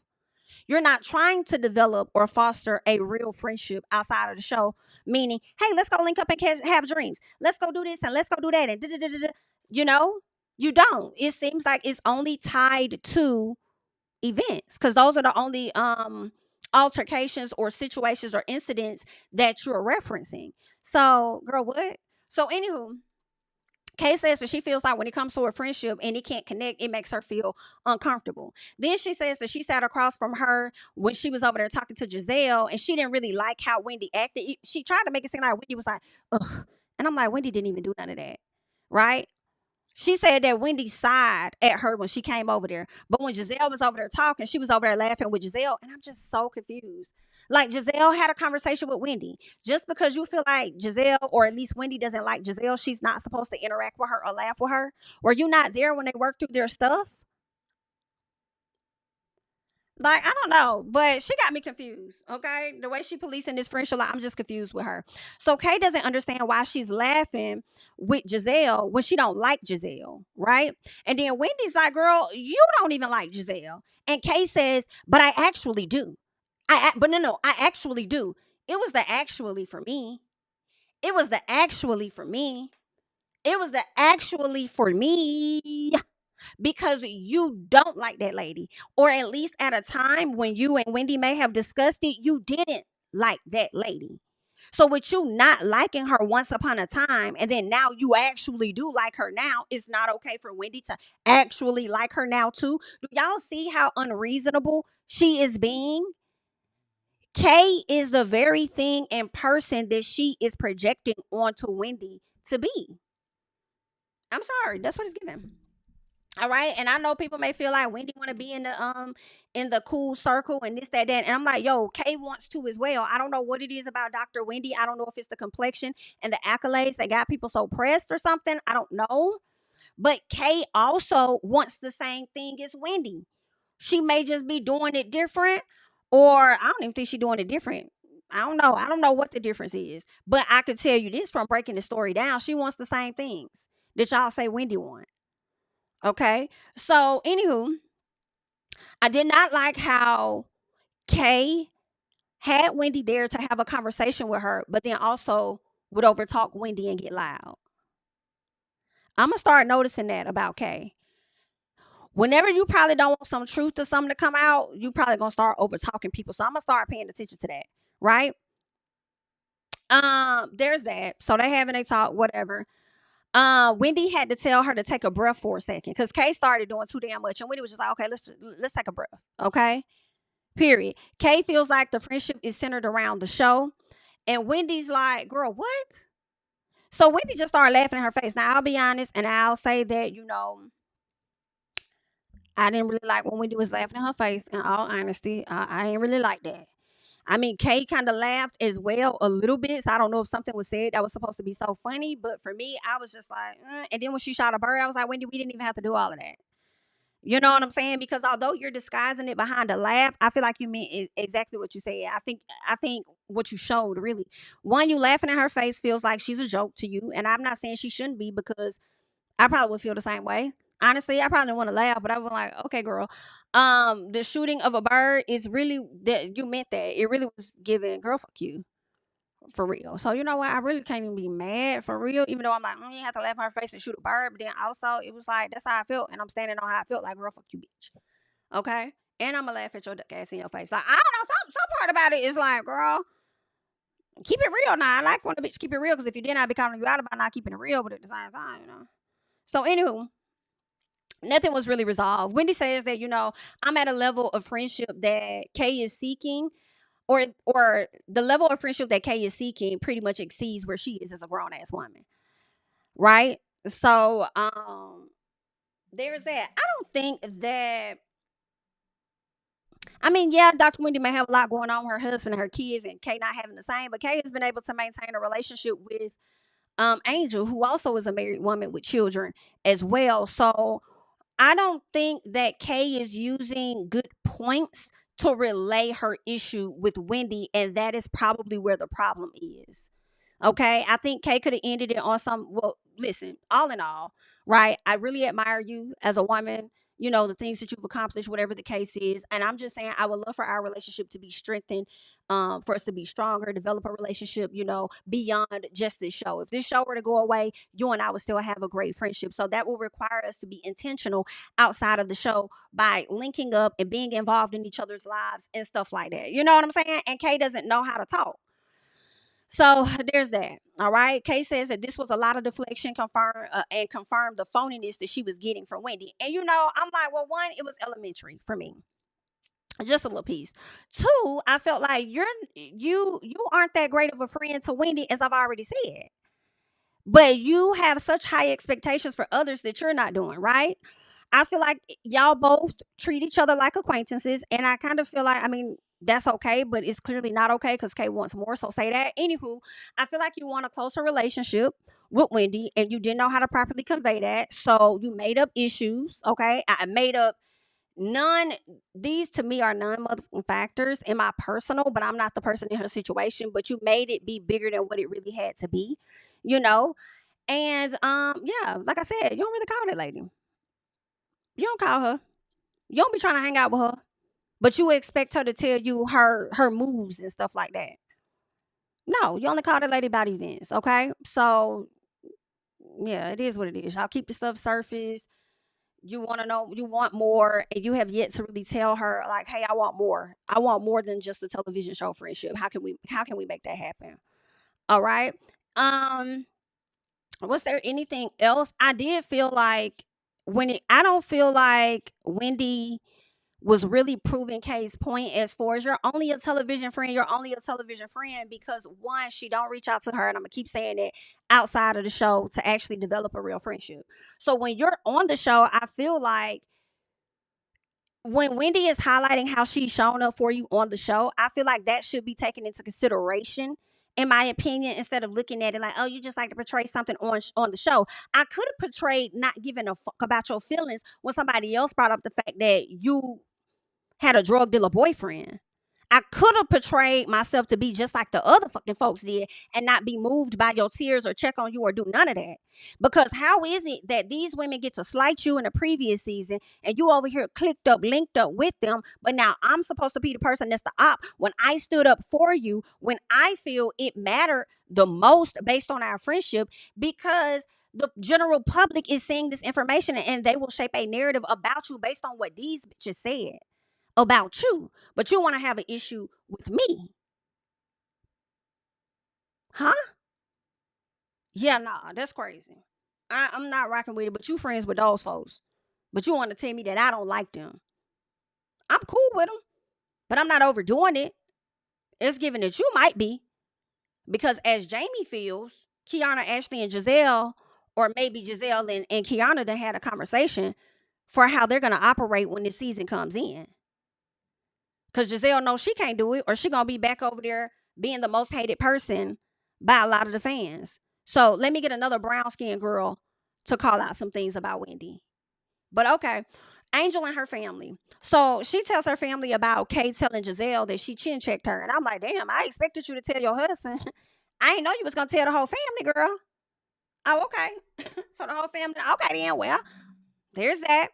Speaker 1: You're not trying to develop or foster a real friendship outside of the show, meaning, hey, let's go link up and have drinks. Let's go do this and let's go do that. And you know, you don't. It seems like it's only tied to events because those are the only altercations or situations or incidents that you're referencing. So, girl, what? So, anywho, Kay says that she feels like when it comes to a friendship and it can't connect, it makes her feel uncomfortable. Then she says that she sat across from her when she was over there talking to Gizelle, and she didn't really like how Wendy acted. She tried to make it seem like Wendy was like, ugh. And I'm like, Wendy didn't even do none of that. Right? She said that Wendy sighed at her when she came over there. But when Gizelle was over there talking, she was over there laughing with Gizelle. And I'm just so confused. Like, Gizelle had a conversation with Wendy. Just because you feel like Gizelle, or at least Wendy doesn't like Gizelle, she's not supposed to interact with her or laugh with her. Were you not there when they worked through their stuff? Like, I don't know, but she got me confused. Okay, the way she policing this friendship, like, I'm just confused with her. So Kay doesn't understand why she's laughing with Gizelle when she don't like Gizelle, right? And then Wendy's like, "Girl, you don't even like Gizelle." And Kay says, "But I actually do. But no, I actually do." It was the actually for me. It was the actually for me. It was the actually for me, because you don't like that lady. Or at least at a time when you and Wendy may have discussed it, you didn't like that lady. So with you not liking her once upon a time, and then now you actually do like her now, it's not okay for Wendy to actually like her now too. Do y'all see how unreasonable she is being? Kay is the very thing in person that she is projecting onto Wendy to be. I'm sorry, that's what it's giving. All right. And I know people may feel like Wendy want to be in the cool circle and this, that. And I'm like, yo, Kay wants to as well. I don't know what it is about Dr. Wendy. I don't know if it's the complexion and the accolades that got people so pressed or something. I don't know. But Kay also wants the same thing as Wendy. She may just be doing it different, or I don't even think she's doing it different. I don't know. I don't know what the difference is. But I could tell you this from breaking the story down. She wants the same things that y'all say Wendy wants. Okay. So, anywho, I did not like how Kay had Wendy there to have a conversation with her, but then also would overtalk Wendy and get loud. I'm going to start noticing that about Kay. Whenever you probably don't want some truth or something to come out, you probably going to start overtalking people. So I'm going to start paying attention to that. Right. There's that. So they having a talk, whatever. Wendy had to tell her to take a breath for a second because Kay started doing too damn much, and Wendy was just like, okay, let's take a breath, okay? Period. Kay feels like the friendship is centered around the show, and Wendy's like, girl, what? So Wendy just started laughing in her face. Now I'll be honest, and I'll say that I didn't really like when Wendy was laughing in her face. In all honesty, I ain't really like that. I mean, Kay kind of laughed as well a little bit. So I don't know if something was said that was supposed to be so funny. But for me, I was just like, And then when she shot a bird, I was like, Wendy, we didn't even have to do all of that. You know what I'm saying? Because although you're disguising it behind a laugh, I feel like you meant exactly what you said. I think what you showed really, one, you laughing in her face feels like she's a joke to you. And I'm not saying she shouldn't be, because I probably would feel the same way. Honestly, I probably want to laugh, but I was like, okay, girl. The shooting of a bird is really that you meant that. It really was giving, girl, fuck you. For real. So you know what? I really can't even be mad for real, even though I'm like, you have to laugh in her face and shoot a bird. But then also it was like, that's how I felt. And I'm standing on how I felt, like, girl, fuck you, bitch. Okay? And I'm gonna laugh at your duck ass in your face. Like, I don't know, some part about it is like, girl, keep it real now. I like when a bitch keep it real, because if you didn't, I'd be calling you out about not keeping it real, but at the same time. So anywho, nothing was really resolved. Wendy says that, I'm at a level of friendship that Kay is seeking, or the level of friendship that Kay is seeking pretty much exceeds where she is as a grown ass woman. Right? So there's that. I don't think that, I mean, yeah, Dr. Wendy may have a lot going on with her husband and her kids, and Kay not having the same, but Kay has been able to maintain a relationship with Angel, who also is a married woman with children as well. So I don't think that Kay is using good points to relay her issue with Wendy, and that is probably where the problem is. Okay, I think Kay could have ended it on some. Well, listen, all in all, right? I really admire you as a woman. The things that you've accomplished, whatever the case is. And I'm just saying, I would love for our relationship to be strengthened, for us to be stronger, develop a relationship, beyond just this show. If this show were to go away, you and I would still have a great friendship. So that will require us to be intentional outside of the show by linking up and being involved in each other's lives and stuff like that. You know what I'm saying? And Kay doesn't know how to talk. So there's that. All right. Kay says that this was a lot of deflection, confirmed the phoniness that she was getting from Wendy. And I'm like, well, one, it was elementary for me, just a little piece. Two, I felt like you aren't that great of a friend to Wendy, as I've already said. But you have such high expectations for others that you're not doing, right? I feel like y'all both treat each other like acquaintances, and I kind of feel like, that's okay, but it's clearly not okay because Kay wants more. So say that. Anywho, I feel like you want a closer relationship with Wendy, and you didn't know how to properly convey that, so you made up issues. Okay, I made up none. These to me are none motherfucking factors in my personal, but I'm not the person in her situation. But you made it be bigger than what it really had to be, you know. And yeah, like I said, you don't really call that lady. You don't call her. You don't be trying to hang out with her, but you expect her to tell you her moves and stuff like that. No, you only call that lady about events, okay? So yeah, it is what it is. Y'all keep the stuff surface. You want to know, you want more, and you have yet to really tell her like, hey, I want more. I want more than just a television show friendship. How can we make that happen? All right. Um, was there anything else? I did feel like I don't feel like Wendy was really proving Kay's point as far as you're only a television friend. You're only a television friend because one, she don't reach out to her, and I'm gonna keep saying it, outside of the show to actually develop a real friendship. So when you're on the show, I feel like when Wendy is highlighting how she's shown up for you on the show, I feel like that should be taken into consideration, in my opinion, instead of looking at it like, oh, you just like to portray something on the show. I could have portrayed not giving a fuck about your feelings when somebody else brought up the fact that you had a drug dealer boyfriend. I could have portrayed myself to be just like the other fucking folks did and not be moved by your tears or check on you or do none of that. Because how is it that these women get to slight you in the previous season and you over here clicked up, linked up with them, but now I'm supposed to be the person that's the op when I stood up for you, when I feel it mattered the most based on our friendship, because the general public is seeing this information and they will shape a narrative about you based on what these bitches said about you, but you want to have an issue with me, huh? Yeah, nah, that's crazy. I'm not rocking with it, but you friends with those folks, but you want to tell me that I don't like them. I'm cool with them, but I'm not overdoing it. It's given that you might be, because as Jami feels, Keiarna, Ashley, and Gizelle, or maybe Gizelle and Keiarna done had a conversation for how they're going to operate when this season comes in. Because Gizelle knows she can't do it, or she going to be back over there being the most hated person by a lot of the fans. So let me get another brown skinned girl to call out some things about Wendy. But okay, Angel and her family. So she tells her family about Kay telling Gizelle that she chin checked her. And I'm like, damn, I expected you to tell your husband. I didn't know you was going to tell the whole family, girl. Oh, okay. So the whole family, okay then, well, there's that.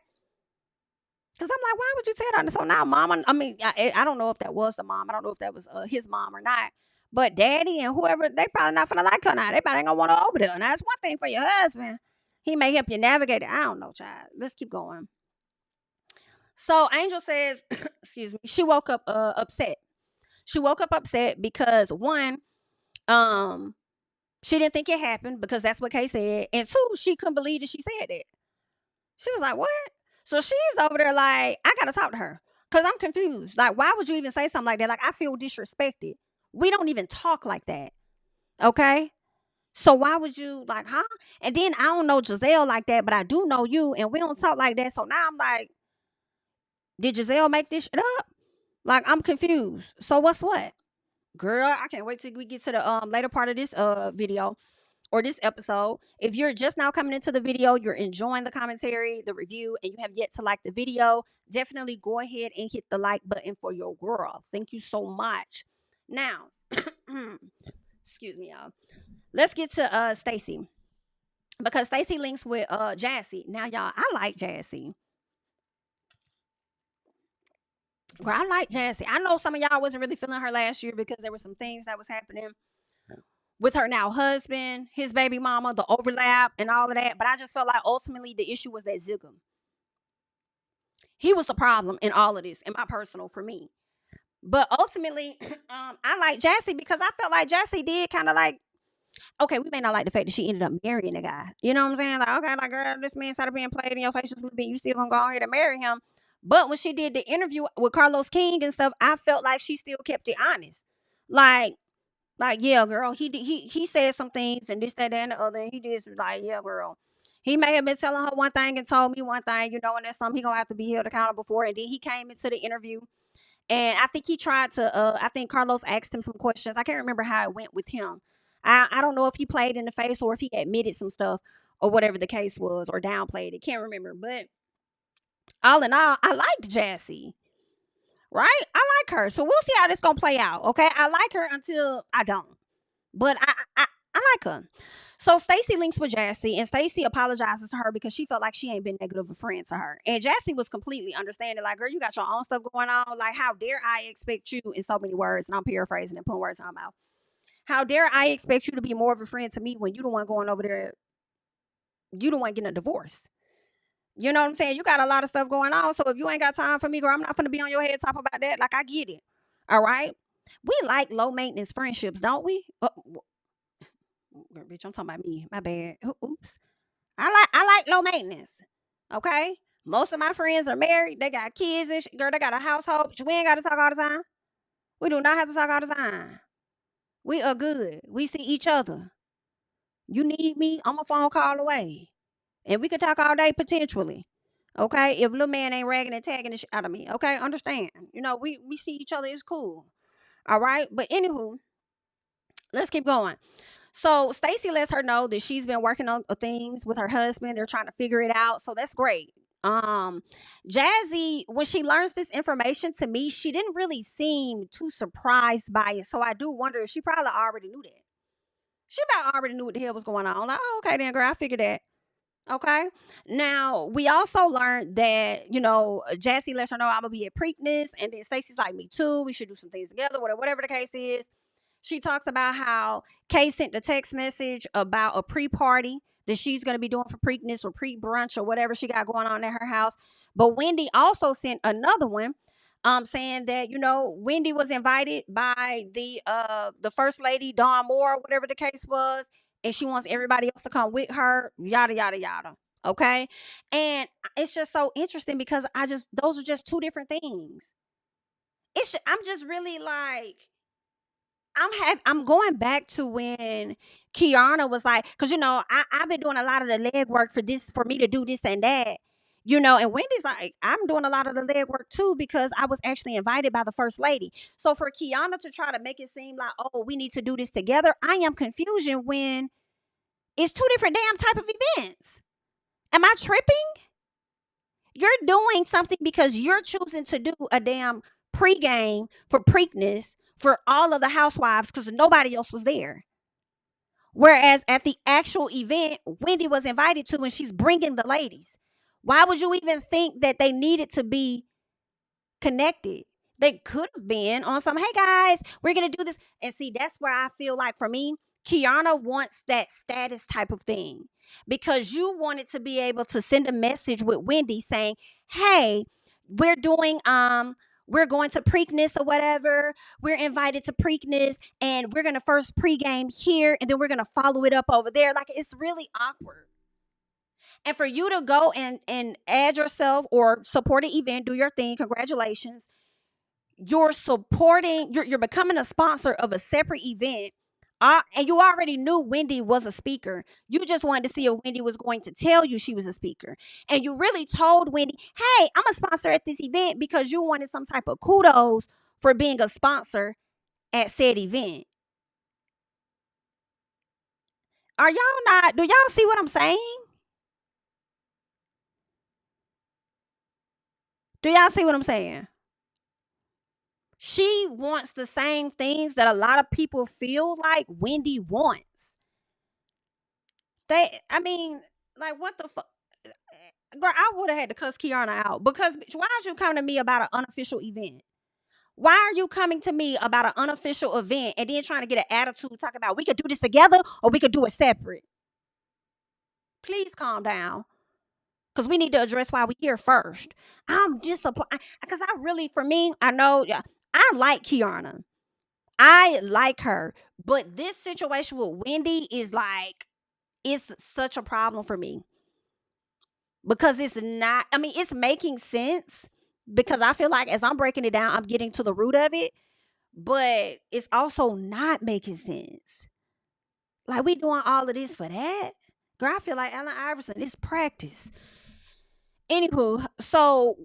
Speaker 1: Because I'm like, why would you tell that? So now mama, I don't know if that was the mom. I don't know if that was his mom or not. But daddy and whoever, they probably not finna like her now. They probably ain't gonna want her over there. And that's one thing for your husband. He may help you navigate it. I don't know, child. Let's keep going. So Angel says, excuse me, she woke up upset. She woke up upset because one, she didn't think it happened because that's what Kay said. And two, she couldn't believe that she said that. She was like, what? So she's over there like, I gotta talk to her because I'm confused. Like, why would you even say something like that? Like, I feel disrespected. We don't even talk like that. Okay? So why would you like, huh? And then I don't know Gizelle like that, but I do know you, and we don't talk like that. So now I'm like, did Gizelle make this shit up? Like, I'm confused. So what's what? Girl, I can't wait till we get to the later part of this video or this episode. If you're just now coming into the video, you're enjoying the commentary, the review, and you have yet to like the video, definitely go ahead and hit the like button for your girl. Thank you so much. Now, excuse me, y'all. Let's get to Stacey, because Stacey links with Jassy. Now, y'all, I like Jassy. Girl, I like Jassy. I know some of y'all wasn't really feeling her last year because there were some things that was happening with her now husband, his baby mama, the overlap and all of that. But I just felt like ultimately the issue was that Zigga. He was the problem in all of this, in my personal, for me. But ultimately, I like Jassy because I felt like Jassy did kind of like, okay, we may not like the fact that she ended up marrying the guy. You know what I'm saying? Like, okay, like, girl, this man started being played in your face just a little bit. You still gonna go ahead and marry him. But when she did the interview with Carlos King and stuff, I felt like she still kept it honest. Like, yeah, girl, he said some things and this, that, and the other. And he did like, yeah, girl. He may have been telling her one thing and told me one thing, and that's something he gonna have to be held accountable for. And then he came into the interview and I think he tried to I think Carlos asked him some questions. I can't remember how it went with him. I don't know if he played in the face or if he admitted some stuff or whatever the case was or downplayed it. Can't remember. But all in all, I liked Jassy. Right? I like her. So we'll see how this gonna play out. Okay. I like her until I don't. But I like her. So Stacey links with Jassy, and Stacey apologizes to her because she felt like she ain't been negative a friend to her. And Jassy was completely understanding, like, girl, you got your own stuff going on. Like, how dare I expect you, in so many words, and I'm paraphrasing and putting words in my mouth. How dare I expect you to be more of a friend to me when you the one going over there, you the one getting a divorce. You know what I'm saying? You got a lot of stuff going on. So if you ain't got time for me, girl, I'm not gonna be on your head top about that. Like, I get it. All right. We like low maintenance friendships, don't we? Bitch, I'm talking about me. My bad. Oops. I like low maintenance. Okay. Most of my friends are married. They got kids and girl, they got a household. But we ain't got to talk all the time. We do not have to talk all the time. We are good. We see each other. You need me, I'm a phone call away. And we could talk all day potentially. Okay. If little man ain't ragging and tagging the shit out of me. Okay. Understand. We see each other. It's cool. All right. But anywho, let's keep going. So Stacey lets her know that she's been working on things with her husband. They're trying to figure it out. So that's great. Jazzy, when she learns this information, to me, she didn't really seem too surprised by it. So I do wonder if she probably already knew that. She about already knew what the hell was going on. Like, oh, okay then, girl, I figured that. Okay. Now, we also learned that, Jassy lets her know I'm going to be at Preakness. And then Stacey's like, me too. We should do some things together, whatever the case is. She talks about how Kay sent the text message about a pre-party that she's going to be doing for Preakness or pre-brunch or whatever she got going on at her house. But Wendy also sent another one saying that, Wendy was invited by the first lady, Dawn Moore, whatever the case was, and she wants everybody else to come with her, yada, yada, yada. Okay. And it's just so interesting because those are just two different things. I'm just really like, I'm going back to when Keirna was like, because I've been doing a lot of the legwork for me to do this and that, and Wendy's like, I'm doing a lot of the legwork too because I was actually invited by the first lady. So for Keirna to try to make it seem like, oh, we need to do this together, I am confusion when it's two different damn type of events. Am I tripping? You're doing something because you're choosing to do a damn pregame for Preakness for all of the housewives because nobody else was there. Whereas at the actual event, Wendy was invited to and she's bringing the ladies. Why would you even think that they needed to be connected? They could have been on some, hey guys, we're going to do this. And see, that's where I feel like for me, Keirna wants that status type of thing because you wanted to be able to send a message with Wendy saying, hey, we're going to Preakness or whatever. We're invited to Preakness and we're going to first pregame here and then we're going to follow it up over there. Like, it's really awkward. And for you to go and add yourself or support an event, do your thing, congratulations. You're becoming a sponsor of a separate event. And you already knew Wendy was a speaker. You just wanted to see if Wendy was going to tell you she was a speaker. And you really told Wendy, hey, I'm a sponsor at this event because you wanted some type of kudos for being a sponsor at said event. Do y'all see what I'm saying? Do y'all see what I'm saying? She wants the same things that a lot of people feel like Wendy wants. Like, what the fuck? Girl, I would have had to cuss Keirna out because, bitch, why are you coming to me about an unofficial event? Why are you coming to me about an unofficial event and then trying to get an attitude talking about we could do this together or we could do it separate? Please calm down. Because we need to address why we're here first. I'm disappointed. Because I know, I like Keirna. I like her, but this situation with Wendy is like, it's such a problem for me because it's not, I mean, it's making sense because I feel like as I'm breaking it down, I'm getting to the root of it, but it's also not making sense. Like, we doing all of this for that? Girl, I feel like Allen Iverson, it's practice. Anywho, so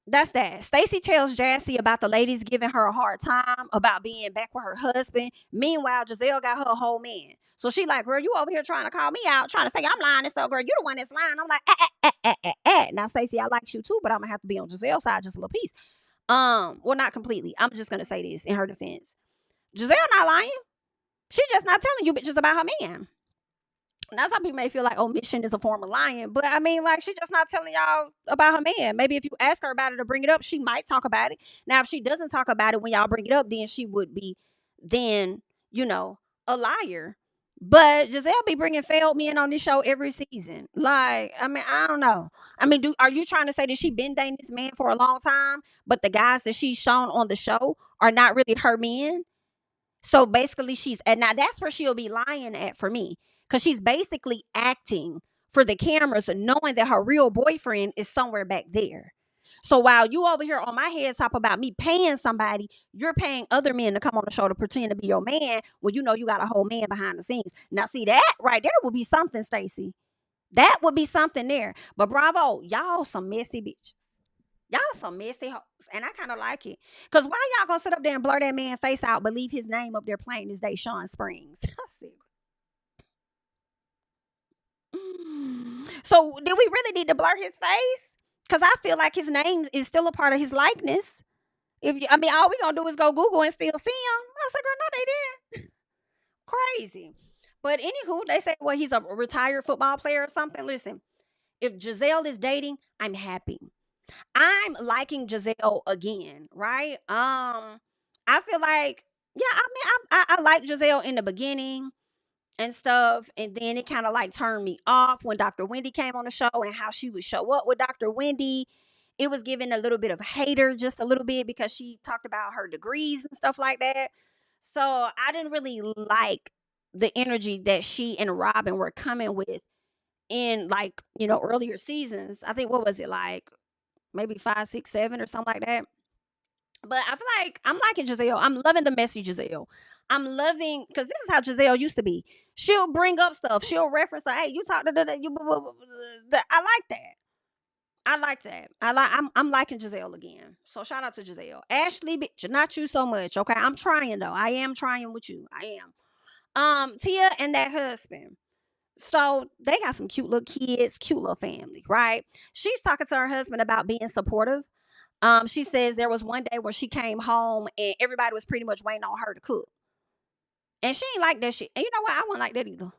Speaker 1: that's that. Stacey tells Jassy about the ladies giving her a hard time about being back with her husband. Meanwhile, Gizelle got her a whole man. So she like, girl, you over here trying to call me out, trying to say I'm lying and stuff. Girl, you the one that's lying. I'm like, Now, Stacey, I like you too, but I'm gonna have to be on Gizelle's side just a little piece. Well, not completely. I'm just gonna say this in her defense. Gizelle not lying. She just not telling you bitches about her man. Now, some people may feel like omission is a form of lying, but I mean, like, she just not telling y'all about her man. Maybe if you ask her about it or bring it up, she might talk about it. Now, if she doesn't talk about it when y'all bring it up, then she would be, then, a liar. But Gizelle be bringing failed men on this show every season. Like, I mean, I don't know. I mean, are you trying to say that she been dating this man for a long time, but the guys that she's shown on the show are not really her men? So basically, and now that's where she'll be lying at for me. Because she's basically acting for the cameras and knowing that her real boyfriend is somewhere back there. So while you over here on my head top about me paying somebody, you're paying other men to come on the show to pretend to be your man when you know you got a whole man behind the scenes. Now, see, that right there would be something, Stacey. That would be something there. But bravo, y'all some messy bitches. Y'all some messy hoes. And I kind of like it. Because why y'all gonna sit up there and blur that man face out but leave his name up there plain as day, Sean Springs? I see. So did we really need to blur his face? Because I feel like his name is still a part of his likeness. All we gonna do is go Google and still see him. I said, girl, no, they did. Crazy. But anywho, they say, well, he's a retired football player or something. Listen, if Gizelle is dating, I'm happy. I'm liking Gizelle again, right? I feel like, yeah, I mean, I like Gizelle in the beginning and stuff, and then it kind of like turned me off when Dr. Wendy came on the show and how she would show up with Dr. Wendy. It was giving a little bit of hater, just a little bit, because she talked about her degrees and stuff like that. So I didn't really like the energy that she and Robyn were coming with in, like, earlier seasons. I think, what was it, like maybe 5, 6, 7 or something like that. But I feel like I'm liking Gizelle. I'm loving the messy Gizelle. I'm loving, because this is how Gizelle used to be. She'll bring up stuff. She'll reference like, hey, you talk to you. I like that. I like that. I'm liking Gizelle again. So shout out to Gizelle. Ashley, bitch, not you so much. Okay, I'm trying though. I am trying with you. I am. Tia and that husband. So they got some cute little kids, cute little family, right? She's talking to her husband about being supportive. She says there was one day where she came home and everybody was pretty much waiting on her to cook. And she ain't like that shit. And you know what? I wasn't like that either.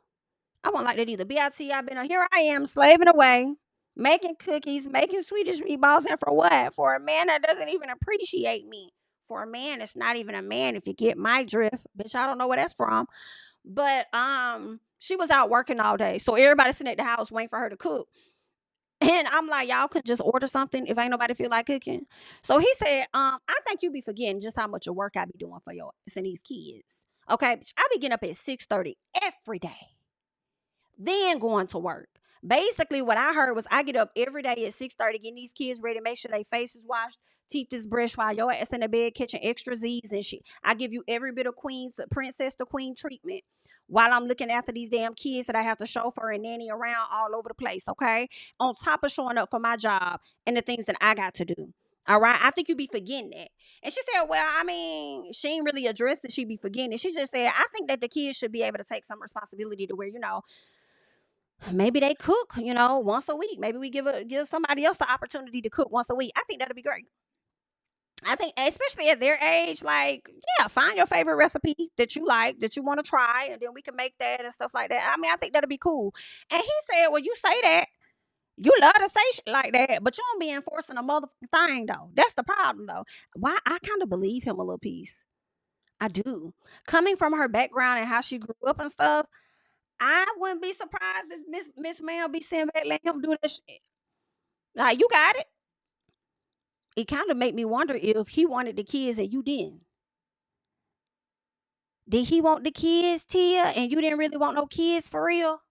Speaker 1: I wasn't like that either. BIT, I've been here I am slaving away, making cookies, making Swedish meatballs. And for what? For a man that doesn't even appreciate me. For a man that's not even a man, if you get my drift. Bitch, I don't know where that's from. But she was out working all day. So everybody sitting at the house waiting for her to cook. And I'm like, y'all could just order something if ain't nobody feel like cooking. So he said, I think you be forgetting just how much of work I be doing for your ass and these kids. Okay, I be getting up at 6:30 every day, then going to work. Basically, what I heard was I get up every day at 6:30, getting these kids ready, make sure their faces washed, teeth is brushed while your ass in the bed catching extra Z's and shit. I give you every bit of princess to queen treatment while I'm looking after these damn kids that I have to chauffeur and nanny around all over the place, okay? On top of showing up for my job and the things that I got to do. All right. I think you be forgetting that. And she said, well, I mean, she ain't really addressed that she be forgetting it. She just said, I think that the kids should be able to take some responsibility to where, maybe they cook, once a week. Maybe we give somebody else the opportunity to cook once a week. I think that'd be great. I think, especially at their age, like, yeah, find your favorite recipe that you like, that you want to try, and then we can make that and stuff like that. I mean, I think that'd be cool. And he said, well, you say that. You love to say shit like that, but you don't be enforcing a motherfucking thing, though. That's the problem, though. Why? I kind of believe him a little piece. I do. Coming from her background and how she grew up and stuff, I wouldn't be surprised if Miss Mel be sitting back letting him do that shit. Like, you got it. It kind of made me wonder if he wanted the kids and you didn't. Did he want the kids, Tia, and you didn't really want no kids for real?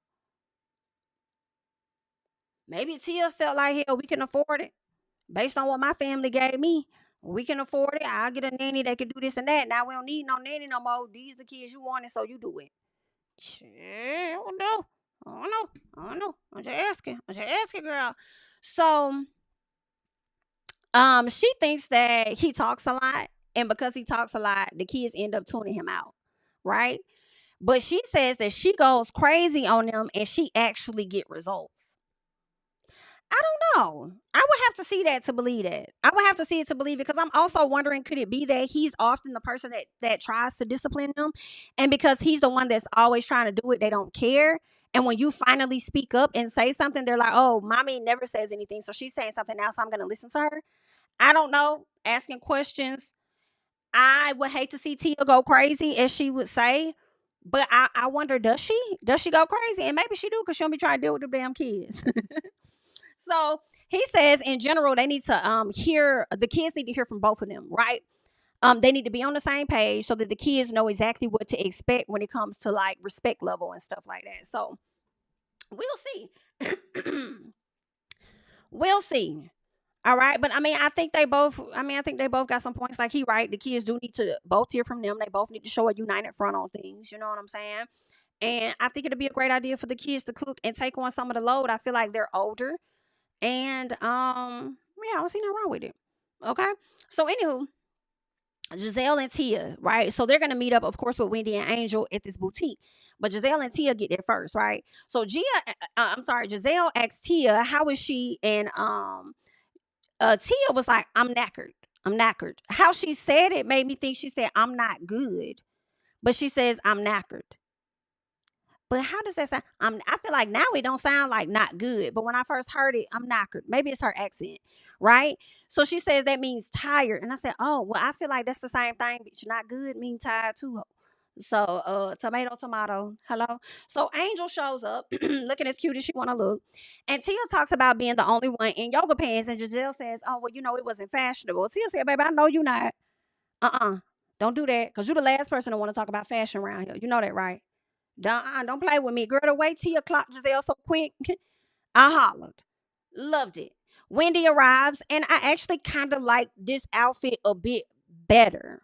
Speaker 1: Maybe Tia felt like, hell, we can afford it. Based on what my family gave me, we can afford it. I'll get a nanny that can do this and that. Now we don't need no nanny no more. These the kids you wanted, so you do it. Shit, I don't know. I don't know. I'm just asking. Girl. So, she thinks that he talks a lot, and because he talks a lot, the kids end up tuning him out, right? But she says that she goes crazy on them, and she actually get results. I don't know. I would have to see that to believe that. I would have to see it to believe it, because I'm also wondering, could it be that he's often the person that tries to discipline them, and because he's the one that's always trying to do it, they don't care. And when you finally speak up and say something, they're like, "Oh, mommy never says anything, so she's saying something now, so I'm going to listen to her." I don't know. Asking questions. I would hate to see Tia go crazy, as she would say, but I wonder, does she? Does she go crazy? And maybe she do, because she don't be trying to deal with the damn kids. So he says, in general, they need to hear, the kids need to hear from both of them, right? They need to be on the same page so that the kids know exactly what to expect when it comes to like respect level and stuff like that. So we'll see. We'll see. All right. But I think they both got some points. Like, he right. The kids do need to both hear from them. They both need to show a united front on things. You know what I'm saying? And I think it'd be a great idea for the kids to cook and take on some of the load. I feel like they're older. And yeah, I don't see nothing wrong with it. Okay. So anywho, Gizelle and Tia, right? So they're gonna meet up, of course, with Wendy and Angel at this boutique. But Gizelle and Tia get there first, right? So Gizelle asked Tia, how is she? And Tia was like, I'm knackered. I'm knackered. How she said it made me think she said, I'm not good. But she says, I'm knackered. But how does that sound? I feel like now it don't sound like not good. But when I first heard it, I'm knackered. Maybe it's her accent, right? So she says that means tired. And I said, oh, well, I feel like that's the same thing. Bitch, not good mean tired too. So tomato. Hello. So Angel shows up looking as cute as she want to look. And Tia talks about being the only one in yoga pants. And Gizelle says, oh, well, it wasn't fashionable. Tia said, baby, I know you not. Don't do that. Because you're the last person to want to talk about fashion around here. You know that, right? Don't play with me. Girl, the way Tia clocked Gizelle so quick, I hollered. Loved it. Wendy arrives, and I actually kind of like this outfit a bit better.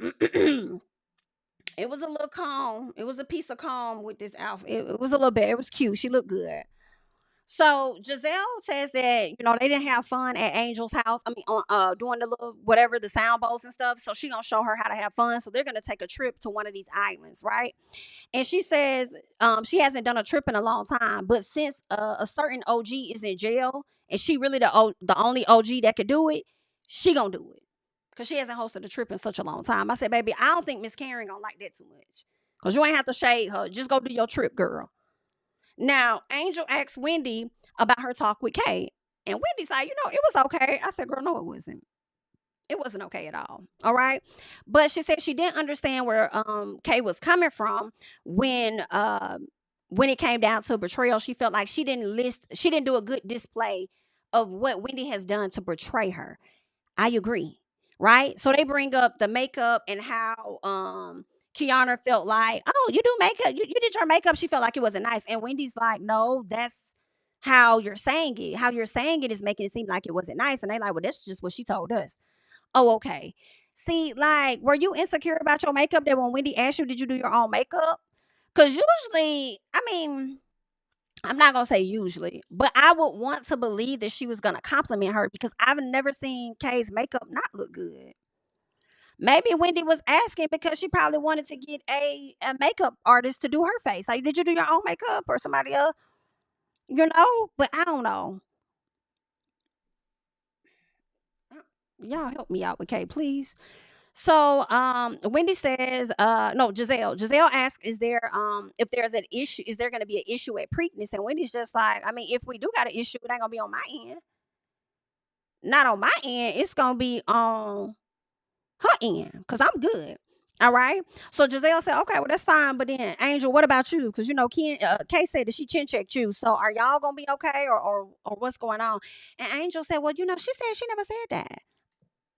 Speaker 1: It was a little calm. It was a piece of calm with this outfit. It was a little bit. It was cute. She looked good. So Gizelle says that they didn't have fun at Angel's house. On doing the little whatever, the sound bowls and stuff. So she gonna show her how to have fun. So they're gonna take a trip to one of these islands, right? And she says she hasn't done a trip in a long time, but since a certain OG is in jail and she really the only OG that could do it, she gonna do it because she hasn't hosted a trip in such a long time. I said, baby, I don't think Miss Karen gonna like that too much because you ain't have to shade her. Just go do your trip, girl. Now, Angel asked Wendy about her talk with Kay. And Wendy's like, it was okay. I said, girl, no, it wasn't. It wasn't okay at all. All right. But she said she didn't understand where Kay was coming from when it came down to betrayal. She felt like she didn't do a good display of what Wendy has done to betray her. I agree. Right. So they bring up the makeup and how Keiarna felt like, oh, you do makeup. You did your makeup. She felt like it wasn't nice. And Wendy's like, no, that's how you're saying it. How you're saying it is making it seem like it wasn't nice. And they like, well, that's just what she told us. Oh, okay. See, like, were you insecure about your makeup that when Wendy asked you, did you do your own makeup? Because usually, I'm not going to say usually, but I would want to believe that she was going to compliment her because I've never seen Kay's makeup not look good. Maybe Wendy was asking because she probably wanted to get a makeup artist to do her face. Like, did you do your own makeup or somebody else? But I don't know. Y'all help me out with Kay, please. So Wendy says, no, Gizelle asks, is there if there's an issue, is there gonna be an issue at Preakness? And Wendy's just like, if we do got an issue, it ain't gonna be on my end. Not on my end, it's gonna be on her end, because I'm good. All right. So Gizelle said, okay, well, that's fine. But then Angel, what about you? Because Kay said that she chin checked you. So are y'all gonna be okay or what's going on? And Angel said, well, she said she never said that.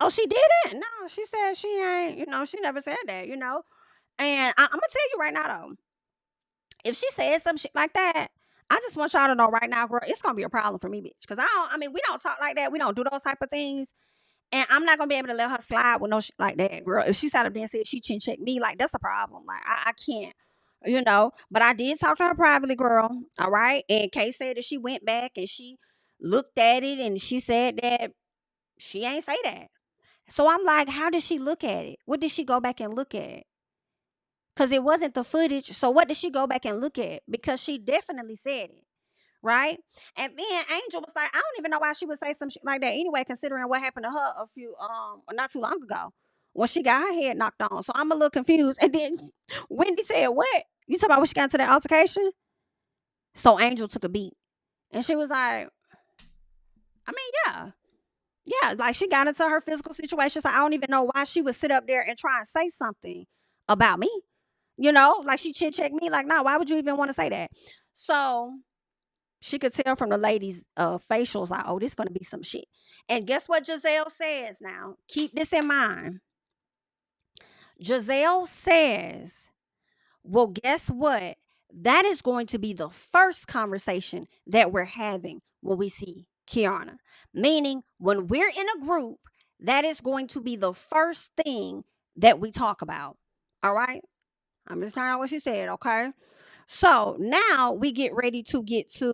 Speaker 1: Oh, she didn't? No, she said she ain't, she never said that, And I'm gonna tell you right now though, if she says some shit like that, I just want y'all to know right now, girl, it's gonna be a problem for me, bitch. Cause we don't talk like that. We don't do those type of things. And I'm not gonna be able to let her slide with no shit like that, girl. If she sat up there and said she chin checked me, like that's a problem. Like I can't, But I did talk to her privately, girl. All right. And Kay said that she went back and she looked at it and she said that she ain't say that. So I'm like, how did she look at it? What did she go back and look at? Because it wasn't the footage. So what did she go back and look at? Because she definitely said it. Right? And then Angel was like, I don't even know why she would say some shit like that anyway, considering what happened to her a few not too long ago when she got her head knocked on. So I'm a little confused. And then Wendy said, what? You talking about when she got into that altercation? So Angel took a beat. And she was like, yeah. Yeah, like she got into her physical situation. So I don't even know why she would sit up there and try and say something about me. Like she chin checked me. Like, no, why would you even want to say that? So she could tell from the ladies' facials, like, oh, this gonna be some shit. And guess what Gizelle says now? Keep this in mind. Gizelle says, well, guess what? That is going to be the first conversation that we're having when we see Keiarna. Meaning, when we're in a group, that is going to be the first thing that we talk about. All right? I'm just trying out what she said, okay? So now we get ready to get to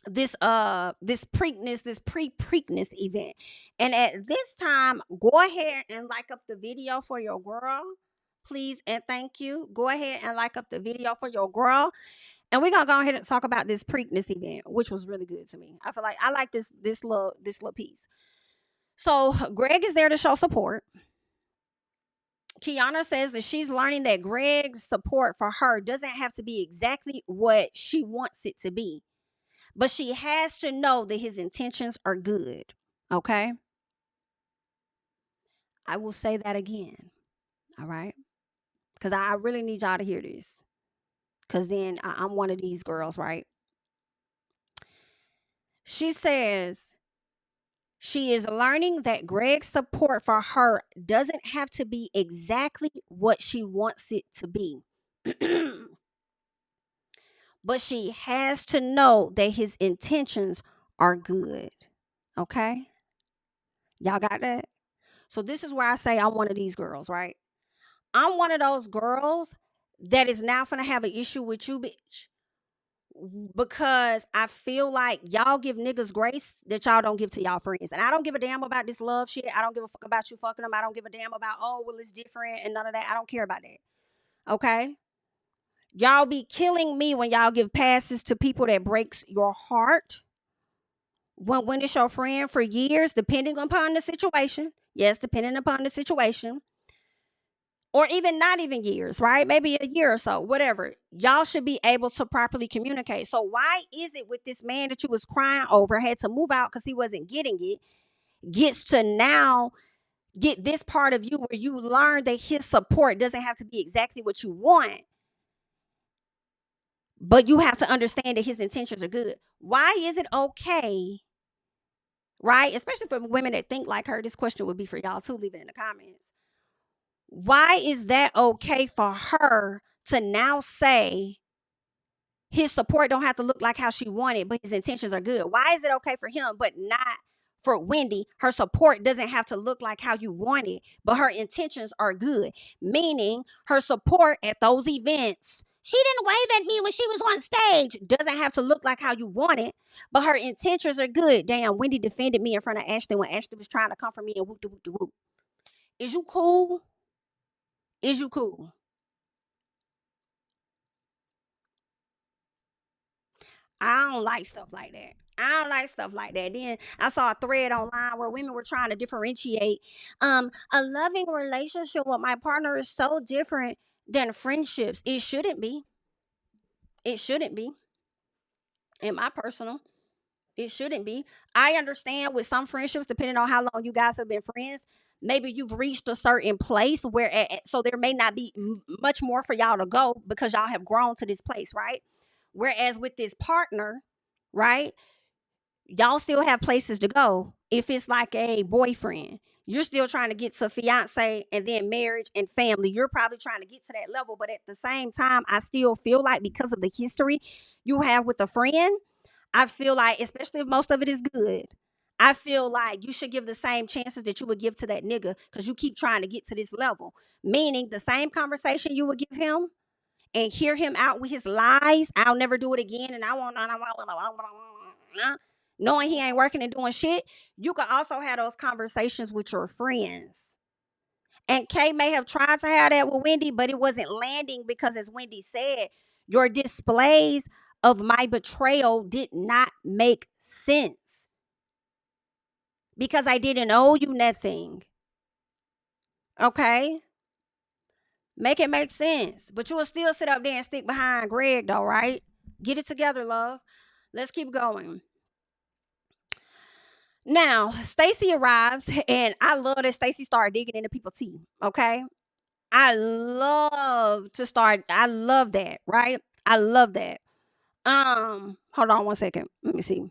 Speaker 1: this pre-Preakness event. And at this time, go ahead and like up the video for your girl, please, and thank you. Go ahead and like up the video for your girl. And we're gonna go ahead and talk about this Preakness event, which was really good to me. I feel like I like this little piece. So Greg is there to show support. Keiarna says that she's learning that Greg's support for her doesn't have to be exactly what she wants it to be, but she has to know that his intentions are good. Okay? I will say that again. All right? Because I really need y'all to hear this. Because then I'm one of these girls, right? She says she is learning that Greg's support for her doesn't have to be exactly what she wants it to be. But she has to know that his intentions are good. Okay? Y'all got that? So this is where I say I'm one of these girls, right? I'm one of those girls that is now gonna have an issue with you, bitch. Because I feel like y'all give niggas grace that y'all don't give to y'all friends. And I don't give a damn about this love shit. I don't give a fuck about you fucking them. I don't give a damn about, oh, well, it's different and none of that. I don't care about that. Okay? Y'all be killing me when y'all give passes to people that breaks your heart. When it's your friend for years, depending upon the situation. Yes, depending upon the situation. Or even not even years, right? Maybe a year or so, whatever. Y'all should be able to properly communicate. So why is it with this man that you was crying over, had to move out because he wasn't getting it, gets to now get this part of you where you learn that his support doesn't have to be exactly what you want, but you have to understand that his intentions are good. Why is it okay, right? Especially for women that think like her. This question would be for y'all too. Leave it in the comments. Why is that okay for her to now say his support don't have to look like how she wanted, but his intentions are good? Why is it okay for him, but not for Wendy? Her support doesn't have to look like how you want it, but her intentions are good. Meaning her support at those events, she didn't wave at me when she was on stage, doesn't have to look like how you want it, but her intentions are good. Damn, Wendy defended me in front of Ashley when Ashley was trying to come for me and whoop de whoop de whoop. Is you cool? Is you cool? I don't like stuff like that. I don't like stuff like that. Then I saw a thread online where women were trying to differentiate. A loving relationship with my partner is so different than friendships. It shouldn't be. It shouldn't be. In my personal, it shouldn't be. I understand with some friendships, depending on how long you guys have been friends, maybe you've reached a certain place where, so there may not be much more for y'all to go because y'all have grown to this place, right? Whereas with this partner, right, y'all still have places to go. If it's like a boyfriend, you're still trying to get to fiance and then marriage and family. You're probably trying to get to that level. But at the same time, I still feel like because of the history you have with a friend, I feel like, especially if most of it is good, I feel like you should give the same chances that you would give to that nigga because you keep trying to get to this level. Meaning the same conversation you would give him and hear him out with his lies. I'll never do it again. And I won't. Knowing he ain't working and doing shit. You can also have those conversations with your friends. And Kay may have tried to have that with Wendy, but it wasn't landing because, as Wendy said, your displays of my betrayal did not make sense because I didn't owe you nothing. Okay? Make it make sense. But you will still sit up there and stick behind Greg, though, right? Get it together, love. Let's keep going. Now, Stacey arrives, and I love that Stacey started digging into people's tea. Okay? I love that, right? I love that. Hold on one second. Let me see.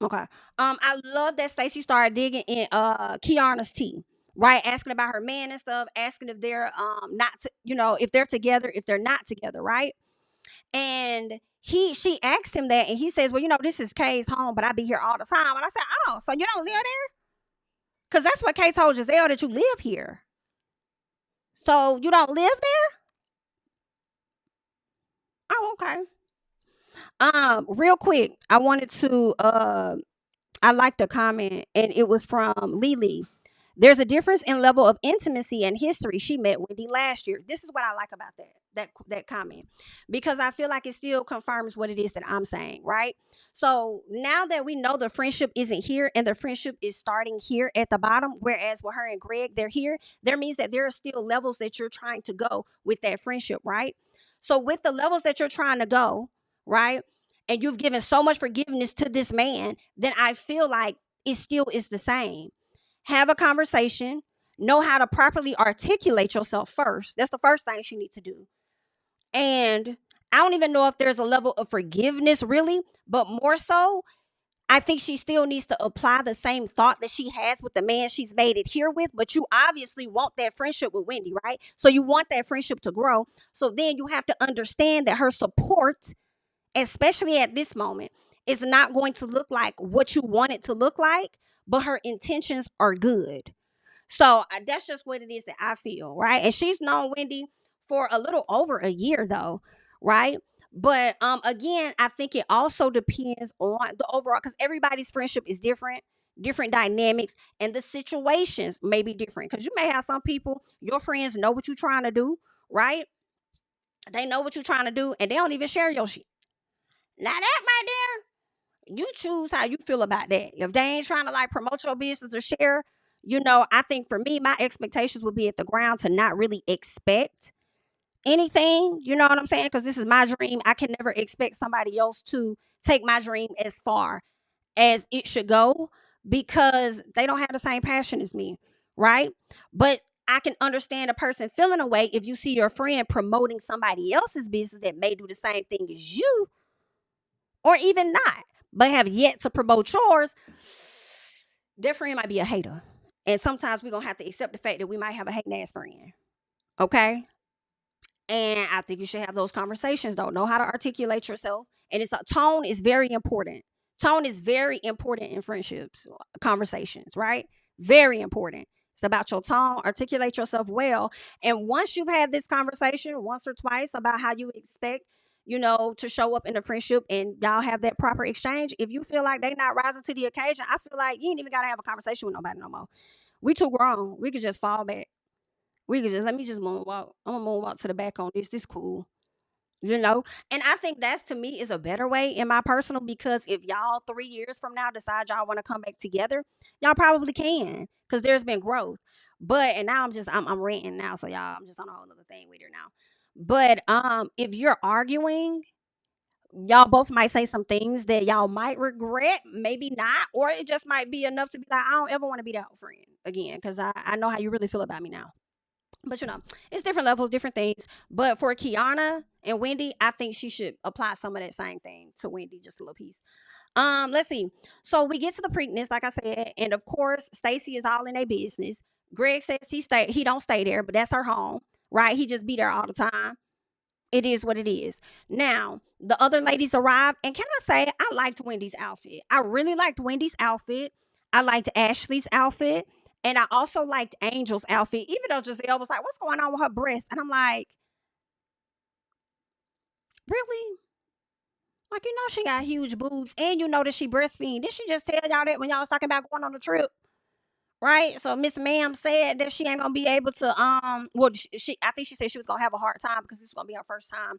Speaker 1: Okay. I love that Stacey started digging in Keiarna's tea, right? Asking about her man and stuff, asking if they're not to, if they're together, if they're not together, right? And she asked him that, and he says, well, this is Kay's home, but I be here all the time. And I said, oh, so you don't live there? Because that's what Kay told Gizelle, that you live here. So you don't live there? Oh, okay. Real quick, I wanted to I liked a comment, and it was from Lily. There's a difference in level of intimacy and history. She met Wendy last year. This is what I like about that comment, because I feel like it still confirms what it is that I'm saying, right? So now that we know the friendship isn't here and the friendship is starting here at the bottom, whereas with her and Greg, they're here, there means that there are still levels that you're trying to go with that friendship, right? So with the levels that you're trying to go, right? And you've given so much forgiveness to this man, then I feel like it still is the same. Have a conversation, know how to properly articulate yourself first. That's the first thing she needs to do. And I don't even know if there's a level of forgiveness really, but more so, I think she still needs to apply the same thought that she has with the man she's made it here with. But you obviously want that friendship with Wendy, right? So you want that friendship to grow. So then you have to understand that her support, especially at this moment, is not going to look like what you want it to look like, but her intentions are good. So that's just what it is that I feel, right? And she's known Wendy for a little over a year, though, right? But again, I think it also depends on the overall, because everybody's friendship is different dynamics, and the situations may be different. Because you may have some people, your friends know what you're trying to do, right? They know what you're trying to do, and they don't even share your shit. Now that, my dear, you choose how you feel about that. If they ain't trying to like promote your business or share, I think for me, my expectations would be at the ground to not really expect anything. You know what I'm saying? Because this is my dream. I can never expect somebody else to take my dream as far as it should go because they don't have the same passion as me, right? But I can understand a person feeling a way if you see your friend promoting somebody else's business that may do the same thing as you, or even not, but have yet to promote yours. Their friend might be a hater. And sometimes we're going to have to accept the fact that we might have a hating ass friend. Okay? And I think you should have those conversations, though. Know how to articulate yourself. And tone is very important. Tone is very important in friendships, conversations, right? Very important. It's about your tone. Articulate yourself well. And once you've had this conversation once or twice about how you expect, to show up in a friendship, and y'all have that proper exchange, if you feel like they not rising to the occasion, I feel like you ain't even got to have a conversation with nobody no more. We too grown. We could just fall back. Let me just moonwalk. I'm gonna moonwalk to the back on this. This cool. And I think that's, to me, is a better way in my personal, because if y'all 3 years from now decide y'all want to come back together, y'all probably can, because there's been growth. But, and now I'm ranting now, so y'all, I'm just on a whole other thing with her now. But if you're arguing, y'all both might say some things that y'all might regret, maybe not, or it just might be enough to be like, I don't ever want to be that friend again, because I know how you really feel about me now. But it's different levels, different things. But for Keiarna and Wendy, I think she should apply some of that same thing to Wendy, just a little piece. Let's see. So we get to the Preakness, like I said, and of course, Stacey is all in their business. Greg says he don't stay there, but that's her home, right? He just be there all the time. It is what it is. Now, the other ladies arrive, and can I say, I liked Wendy's outfit. I really liked Wendy's outfit. I liked Ashley's outfit. And I also liked Angel's outfit, even though Gizelle was like, what's going on with her breast? And I'm like, really? Like, she got huge boobs, and that she breastfeeding. Did she just tell y'all that when y'all was talking about going on the trip? Right? So Miss Ma'am said that she ain't gonna be able to, well, I think she said she was gonna have a hard time because this was gonna be her first time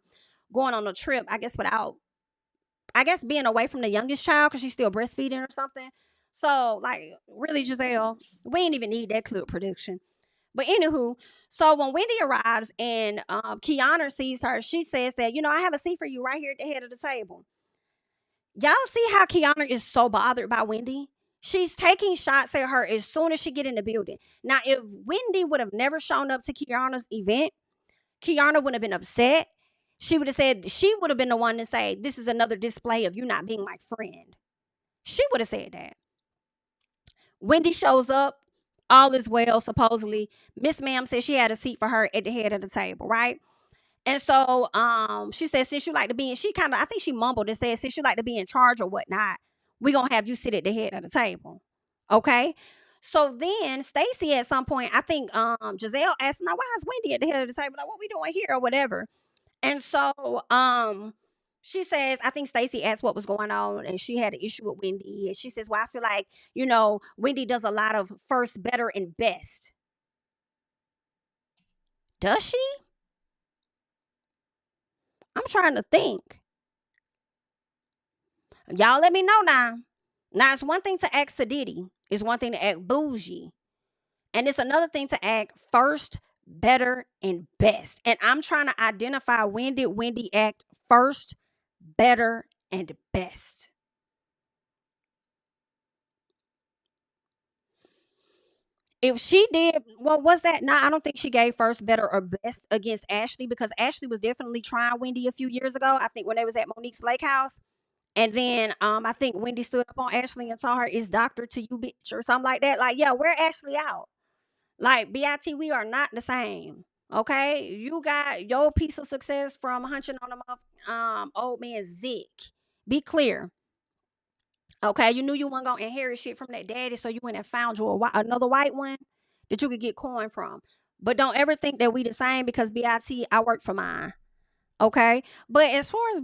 Speaker 1: going on a trip, I guess, without, being away from the youngest child because she's still breastfeeding or something. So, like, really, Gizelle, we ain't even need that clip production. But anywho, so when Wendy arrives and Keiarna sees her, she says that, I have a seat for you right here at the head of the table. Y'all see how Keiarna is so bothered by Wendy? She's taking shots at her as soon as she get in the building. Now, if Wendy would have never shown up to Keiarna's event, Keiarna would have been upset. She would have been the one to say, this is another display of you not being my friend. She would have said that. Wendy shows up. All is well, supposedly. Miss Ma'am said she had a seat for her at the head of the table, right? And so she said, since you like to be in, I think she mumbled and said, since you like to be in charge or whatnot, we're going to have you sit at the head of the table. Okay? So then Stacey at some point, I think Gizelle asked, now why is Wendy at the head of the table? Like, what we doing here or whatever? And so she says, I think Stacey asked what was going on, and she had an issue with Wendy. And she says, well, I feel like, Wendy does a lot of first, better, and best. Does she? I'm trying to think. Y'all let me know now. Now, it's one thing to act sedity. It's one thing to act bougie. And it's another thing to act first, better, and best. And I'm trying to identify when did Wendy act first, better, and best. If she did, well, was that? No, I don't think she gave first, better, or best against Ashley, because Ashley was definitely trying Wendy a few years ago. I think when they was at Monique's lake house. And then I think Wendy stood up on Ashley and told her, it's doctor to you, bitch, or something like that. Like, yeah, wear Ashley out. Like, BIT, we are not the same. Okay? You got your piece of success from hunching on the old man Zeke. Be clear. Okay? You knew you weren't going to inherit shit from that daddy, so you went and found you another white one that you could get coin from. But don't ever think that we the same, because BIT, I work for mine. Okay? But as far as,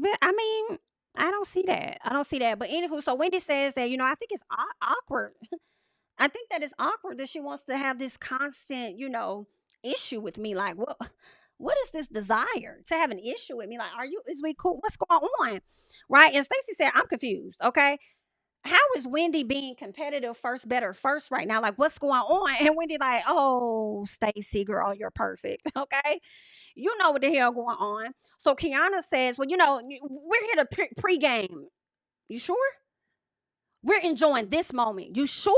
Speaker 1: I don't see that. But anywho, so Wendy says that, I think it's awkward. I think that it's awkward that she wants to have this constant, issue with me. Like, what is this desire to have an issue with me? Like, is we cool? What's going on? Right? And Stacey said, I'm confused. Okay. How is Wendy being competitive first, better first right now? Like, what's going on? And Wendy like, oh, Stacey, girl, you're perfect. Okay. You know what the hell going on. So Keiarna says, well, we're here to pregame. You sure? We're enjoying this moment. You sure?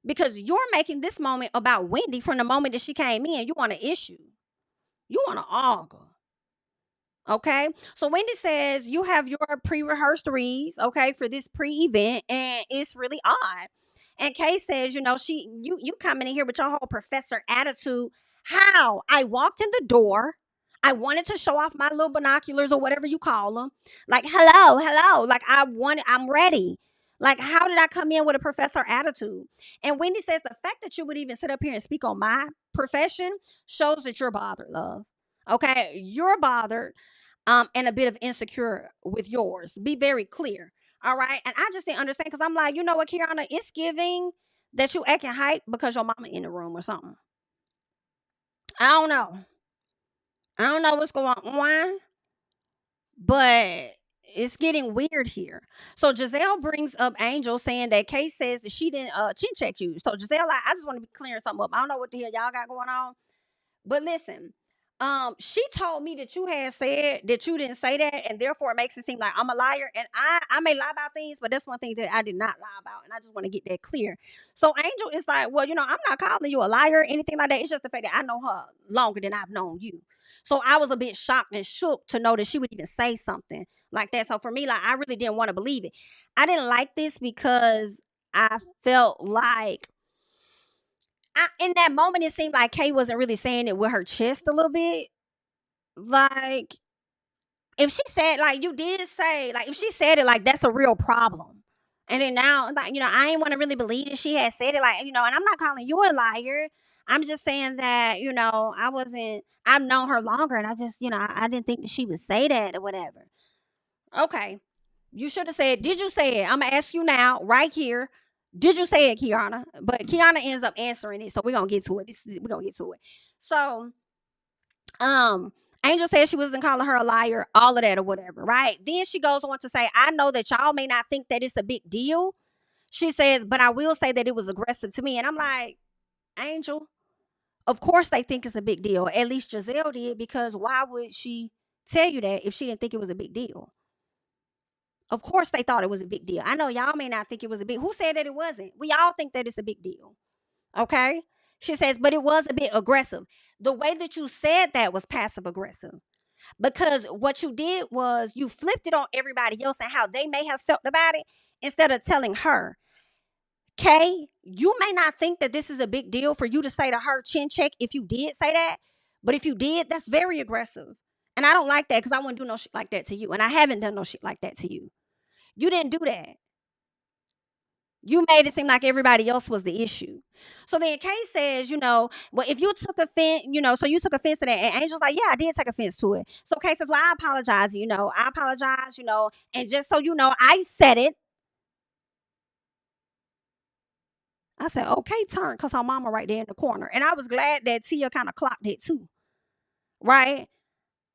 Speaker 1: Because you're making this moment about Wendy from the moment that she came in. You want to issue. You want to argue. Okay. So Wendy says you have your pre-rehearsed reads, okay, for this pre-event, and it's really odd. And Kay says, you coming in here with your whole professor attitude. How? I walked in the door. I wanted to show off my little binoculars or whatever you call them. Like, hello. Like, I'm ready. Like, how did I come in with a professor attitude? And Wendy says the fact that you would even sit up here and speak on my profession shows that you're bothered, love. Okay, you're bothered and a bit of insecure with yours. Be very clear. All right. And I just didn't understand, because I'm like, you know what, Keiarna, it's giving that you acting hype because your mama in the room or something. I don't know what's going on, but it's getting weird here. So Gizelle brings up Angel, saying that Kay says that she didn't chin check you. So Gizelle, I just want to be clearing something up. I don't know what the hell y'all got going on. But listen, She told me that you had said that you didn't say that, and therefore it makes it seem like I'm a liar. And I may lie about things, but that's one thing that I did not lie about, and I just want to get that clear. So Angel is like, well, I'm not calling you a liar or anything like that. It's just the fact that I know her longer than I've known you. So I was a bit shocked and shook to know that she would even say something like that. So for me, like, I really didn't want to believe it. I didn't like this because I felt like in that moment, it seemed like Kay wasn't really saying it with her chest a little bit. Like, if she said, like, you did say, like, if she said it, like, that's a real problem. And then now, like, I ain't want to really believe that she had said it, like, and I'm not calling you a liar. I'm just saying that, I've known her longer, and I just, I didn't think that she would say that or whatever. Okay. You should have said, did you say it? I'm going to ask you now, right here. Did you say it, Keiarna? But Keiarna ends up answering it, so we're going to get to it. We're going to get to it. So, Angel said she wasn't calling her a liar, all of that or whatever, right? Then she goes on to say, I know that y'all may not think that it's a big deal. She says, but I will say that it was aggressive to me. And I'm like, Angel, of course they think it's a big deal. At least Gizelle did, because why would she tell you that if she didn't think it was a big deal? Of course they thought it was a big deal. I know y'all may not think it was a big. Who said that it wasn't? We all think that it's a big deal. Okay? She says, but it was a bit aggressive. The way that you said that was passive aggressive. Because what you did was you flipped it on everybody else and how they may have felt about it instead of telling her. Kay, you may not think that this is a big deal for you to say to her chin check if you did say that. But if you did, that's very aggressive. And I don't like that because I wouldn't do no shit like that to you. And I haven't done no shit like that to you. You didn't do that. You made it seem like everybody else was the issue. So then Kay says, well, if you took offense, so you took offense to that. And Angel's like, yeah, I did take offense to it. So Kay says, well, I apologize, I apologize, and just so you know, I said it. I said, okay, turn, because her mama right there in the corner. And I was glad that Tia kind of clocked it too. Right?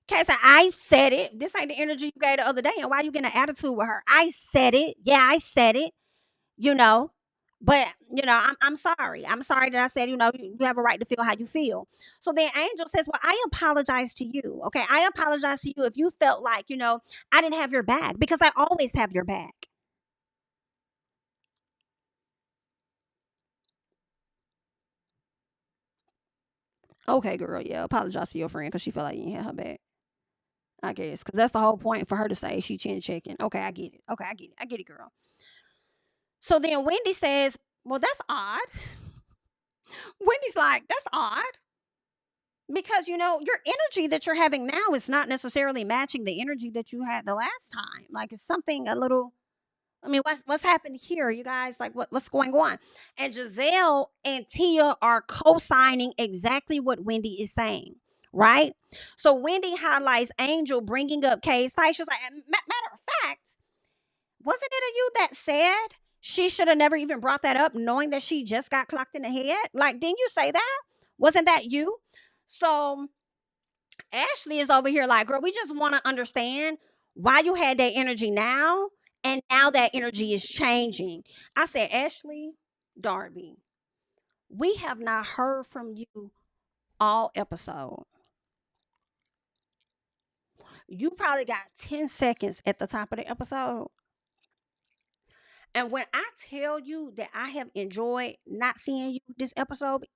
Speaker 1: Kay said, I said it. This ain't the energy you gave the other day. And why you getting an attitude with her? I said it. Yeah, I said it. But I'm sorry. I'm sorry that I said, you have a right to feel how you feel. So then Angel says, well, I apologize to you. Okay. I apologize to you if you felt like, I didn't have your back, because I always have your back. Okay, girl. Yeah. Apologize to your friend because she felt like you didn't have her back. I guess. Because that's the whole point for her to say she chin checking. Okay. I get it. Okay. I get it. I get it, girl. So then Wendy says, well, that's odd. Wendy's like, that's odd. Because, your energy that you're having now is not necessarily matching the energy that you had the last time. Like, it's something a little, I mean, what's happened here, you guys? Like, what's going on? And Gizelle and Tia are co-signing exactly what Wendy is saying, right? So Wendy highlights Angel bringing up Kay's fight. She's like, matter of fact, wasn't it you that said she should have never even brought that up, knowing that she just got clocked in the head? Like, didn't you say that? Wasn't that you? So Ashley is over here like, girl, we just want to understand why you had that energy now, and now that energy is changing. I said, Ashley, Darby, we have not heard from you all episode. You probably got 10 seconds at the top of the episode. And when I tell you that I have enjoyed not seeing you this episode,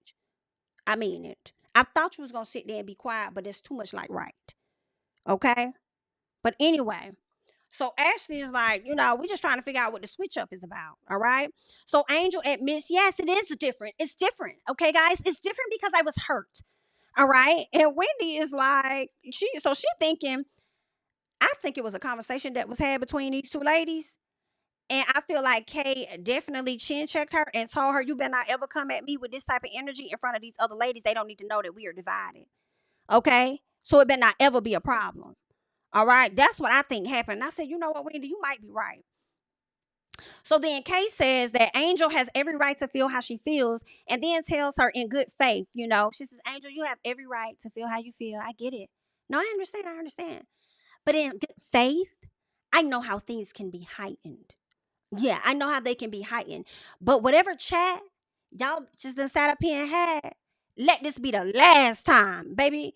Speaker 1: I mean it. I thought you was going to sit there and be quiet, but there's too much like right. Okay? But anyway, so Ashley is like, we're just trying to figure out what the switch up is about. All right? So Angel admits, yes, it is different. It's different. Okay, guys? It's different because I was hurt. All right? And Wendy is like, she thinking, I think it was a conversation that was had between these two ladies. And I feel like Kay definitely chin checked her and told her, you better not ever come at me with this type of energy in front of these other ladies. They don't need to know that we are divided. Okay? So it better not ever be a problem. All right? That's what I think happened. I said, you know what, Wendy, you might be right. So then Kay says that Angel has every right to feel how she feels, and then tells her in good faith, she says, Angel, you have every right to feel how you feel. I get it. No, I understand. But in good faith, I know how things can be heightened. Yeah, I know how they can be heightened. But whatever chat y'all just done sat up here and had, let this be the last time, baby.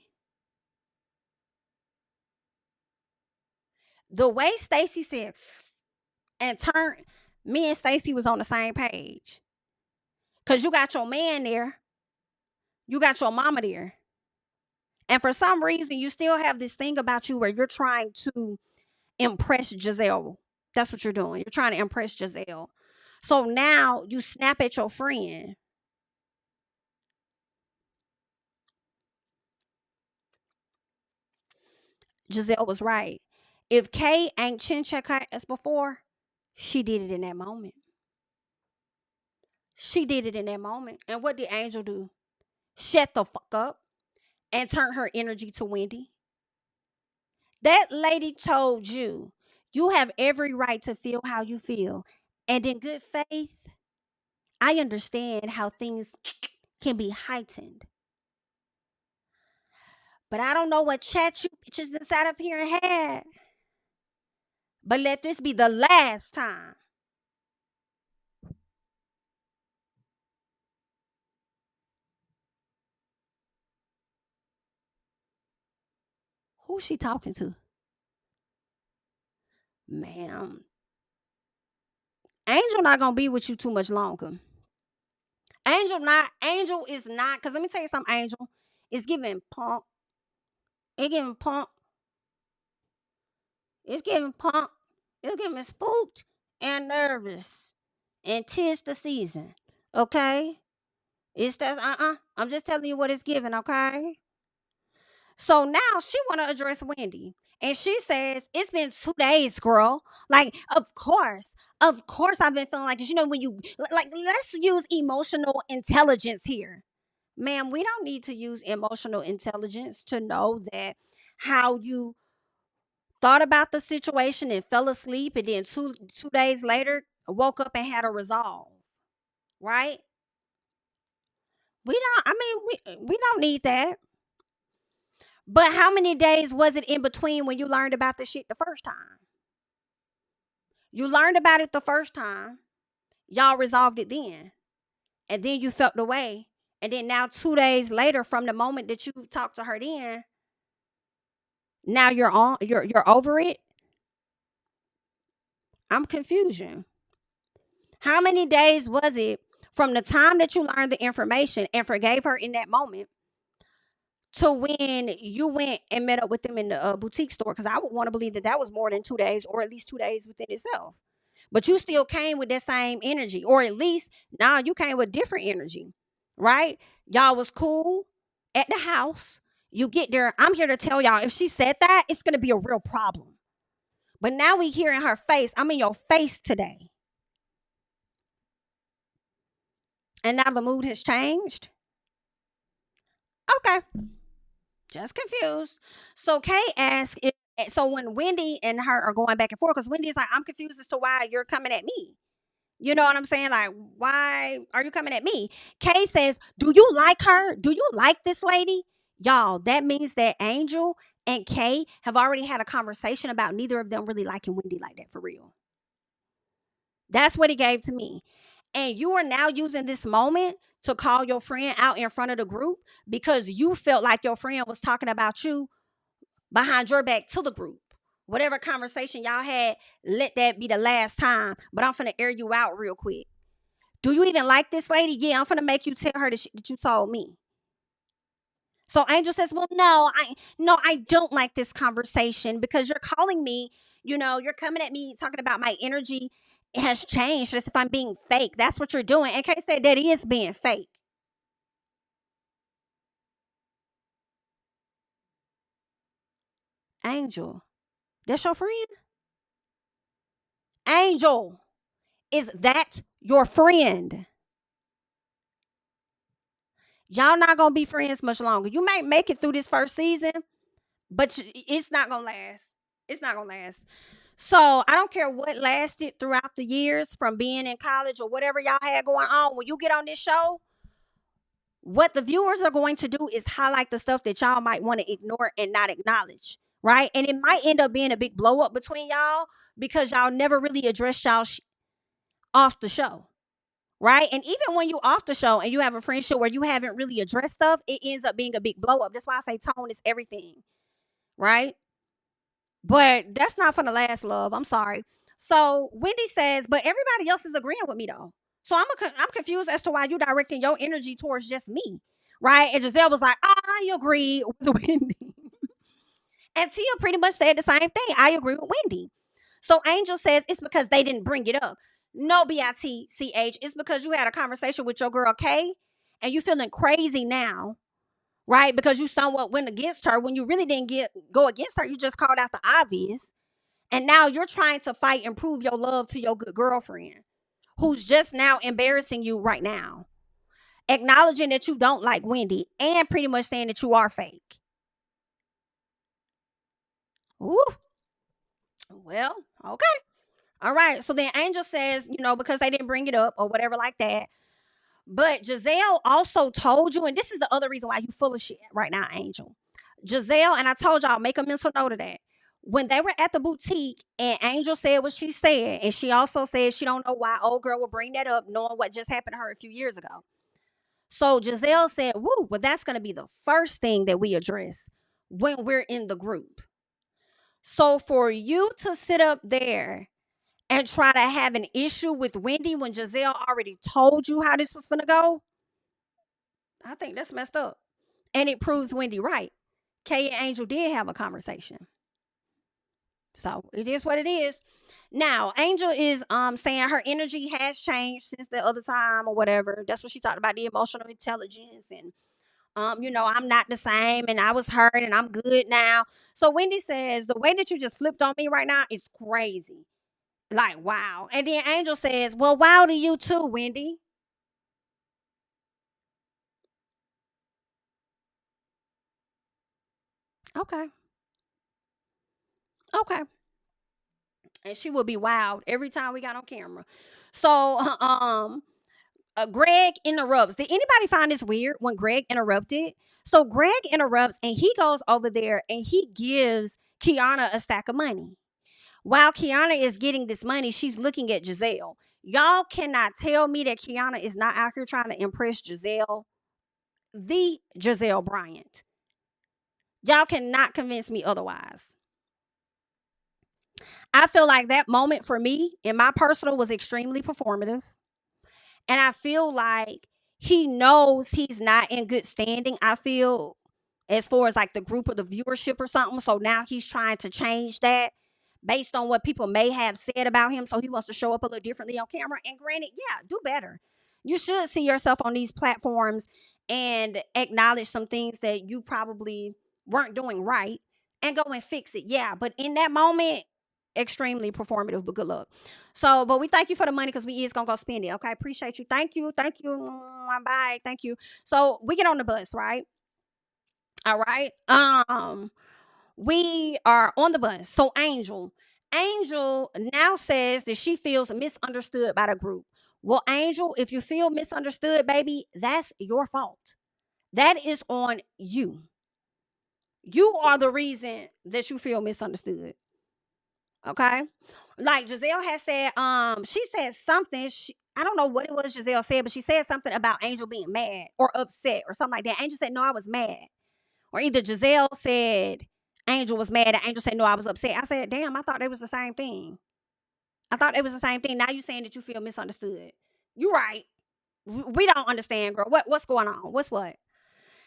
Speaker 1: The way Stacey said and turned, me and Stacey was on the same page. Cause you got your man there, you got your mama there. And for some reason, you still have this thing about you where you're trying to impress Gizelle. That's what you're doing. You're trying to impress Gizelle. So now you snap at your friend. Gizelle was right. If Kay ain't chin check her as before, she did it in that moment. She did it in that moment. And what did Angel do? Shut the fuck up and turn her energy to Wendy. That lady told you, you have every right to feel how you feel. And in good faith, I understand how things can be heightened. But I don't know what chat you bitches inside up here had. But let this be the last time. Who's she talking to? Ma'am. Angel not gonna be with you too much longer. Angel is not, because let me tell you something, Angel. It's giving punk. It's giving punk. It's giving punk. It's giving spooked and nervous. And 'tis the season. Okay? It's that I'm just telling you what it's giving, okay? So now she wanna address Wendy. And she says, it's been 2 days, girl. Like, of course I've been feeling like this. You know, when you like, let's use emotional intelligence here. Ma'am, we don't need to use emotional intelligence to know that how you thought about the situation and fell asleep and then two days later woke up and had a resolve. Right? We don't need that. But how many days was it in between when you learned about the shit the first time? You learned about it the first time. Y'all resolved it then. And then you felt the way. And then now 2 days later from the moment that you talked to her then, now you're over it. I'm confusion. How many days was it from the time that you learned the information and forgave her in that moment to when you went and met up with them in the boutique store? Because I would want to believe that that was more than 2 days, or at least 2 days within itself. But you still came with that same energy, or at least now you came with different energy, right? Y'all was cool at the house. You get there. I'm here to tell y'all, if she said that, it's going to be a real problem. But now we hear in her face, I'm in your face today. And now the mood has changed. Okay. Just confused. So Kay asked if, so when Wendy and her are going back and forth, because Wendy's like, I'm confused as to why you're coming at me. You know what I'm saying? Like, why are you coming at me? Kay says, do you like her? Do you like this lady? Y'all, that means that Angel and Kay have already had a conversation about neither of them really liking Wendy like that for real. That's what it gave to me. And you are now using this moment to call your friend out in front of the group because you felt like your friend was talking about you behind your back to the group. Whatever conversation y'all had, let that be the last time. But I'm finna air you out real quick. Do you even like this lady? Yeah, I'm finna make you tell her the shit that you told me. So Angel says, well, no, I don't like this conversation because you're calling me, you're coming at me talking about my energy has changed as if I'm being fake. That's what you're doing. And Kay said that is being fake. Angel, that's your friend? Angel, is that your friend? Y'all not gonna be friends much longer. You might make it through this first season, but it's not gonna last. It's not gonna last. So I don't care what lasted throughout the years from being in college or whatever y'all had going on. When you get on this show, what the viewers are going to do is highlight the stuff that y'all might want to ignore and not acknowledge, right? And it might end up being a big blow up between y'all because y'all never really addressed y'all off the show. Right. And even when you off the show and you have a friendship where you haven't really addressed stuff, it ends up being a big blow up. That's why I say tone is everything. Right. But that's not for the last, love. I'm sorry. So Wendy says, but everybody else is agreeing with me though. So I'm confused as to why you directing your energy towards just me, right? And Gizelle was like, I agree with Wendy. And Tia pretty much said the same thing. I agree with Wendy. So Angel says it's because they didn't bring it up. No, BITCH. It's because you had a conversation with your girl Kay and you feeling crazy now, right? Because you somewhat went against her when you really didn't go against her. You just called out the obvious. And now you're trying to fight and prove your love to your good girlfriend who's just now embarrassing you right now. Acknowledging that you don't like Wendy and pretty much saying that you are fake. Ooh. Well, okay. All right. So then Angel says, because they didn't bring it up or whatever like that. But Gizelle also told you, and this is the other reason why you full of shit right now, Angel. Gizelle, and I told y'all, make a mental note of that. When they were at the boutique and Angel said what she said, and she also said she don't know why old girl would bring that up, knowing what just happened to her a few years ago. So Gizelle said, woo, well, that's going to be the first thing that we address when we're in the group. So for you to sit up there and try to have an issue with Wendy when Gizelle already told you how this was going to go, I think that's messed up. And it proves Wendy right. Kay and Angel did have a conversation. So it is what it is. Now, Angel is saying her energy has changed since the other time or whatever. That's what she talked about, the emotional intelligence and I'm not the same and I was hurt and I'm good now. So Wendy says the way that you just flipped on me right now is crazy. Like, wow. And then Angel says, well, wow to you too, Wendy. Okay. Okay. And she will be wild every time we got on camera. So, Greg interrupts. Did anybody find this weird when Greg interrupted? So Greg interrupts and he goes over there and he gives Keiarna a stack of money. While Keiarna is getting this money, she's looking at Gizelle. Y'all cannot tell me that Keiarna is not out here trying to impress Gizelle, the Gizelle Bryant. Y'all cannot convince me otherwise. I feel like that moment for me, in my personal, was extremely performative. And I feel like he knows he's not in good standing. I feel as far as like the group or the viewership or something. So now he's trying to change that based on what people may have said about him. So he wants to show up a little differently on camera. And granted, yeah, do better. You should see yourself on these platforms and acknowledge some things that you probably weren't doing right and go and fix it. Yeah, but in that moment, extremely performative, but good luck. So, but we thank you for the money because we is gonna go spend it. Okay, appreciate you. Thank you. Bye. Thank you. So we get on the bus, right? All right. We are on the bus. So Angel now says that she feels misunderstood by the group. Well, Angel, if you feel misunderstood, baby, that's your fault. That is on you. You are the reason that you feel misunderstood. Okay. Like Gizelle has said, she said something. I don't know what it was Gizelle said, but she said something about Angel being mad or upset or something like that. Angel said, no, I was mad. Or either Gizelle said Angel was mad and Angel said, no, I was upset. I said, damn, I thought they was the same thing. Now you saying that you feel misunderstood. You right. We don't understand, girl. What's going on? What's what?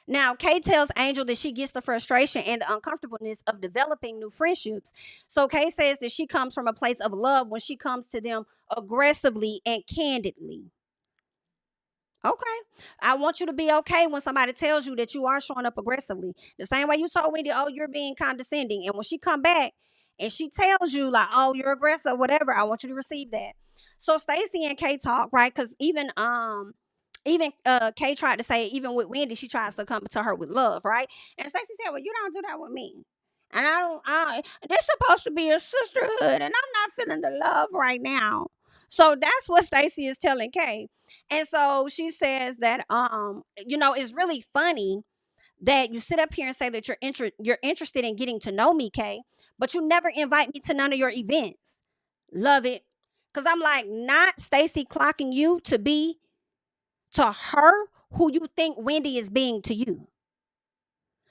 Speaker 1: Now, Kay tells Angel that she gets the frustration and the uncomfortableness of developing new friendships. So Kay says that she comes from a place of love when she comes to them aggressively and candidly. Okay. I want you to be okay when somebody tells you that you are showing up aggressively. The same way you told Wendy, oh, you're being condescending. And when she come back and she tells you like, oh, you're aggressive, whatever, I want you to receive that. So Stacey and Kay talk, right? Because even Kay tried to say, even with Wendy, she tries to come to her with love, right? And Stacey said, well, you don't do that with me. And they're supposed to be a sisterhood, and I'm not feeling the love right now. So that's what Stacey is telling Kay. And so she says that, it's really funny that you sit up here and say that you're interested in getting to know me, Kay, but you never invite me to none of your events. Love it. Because I'm like, not Stacey clocking you to be to her who you think Wendy is being to you.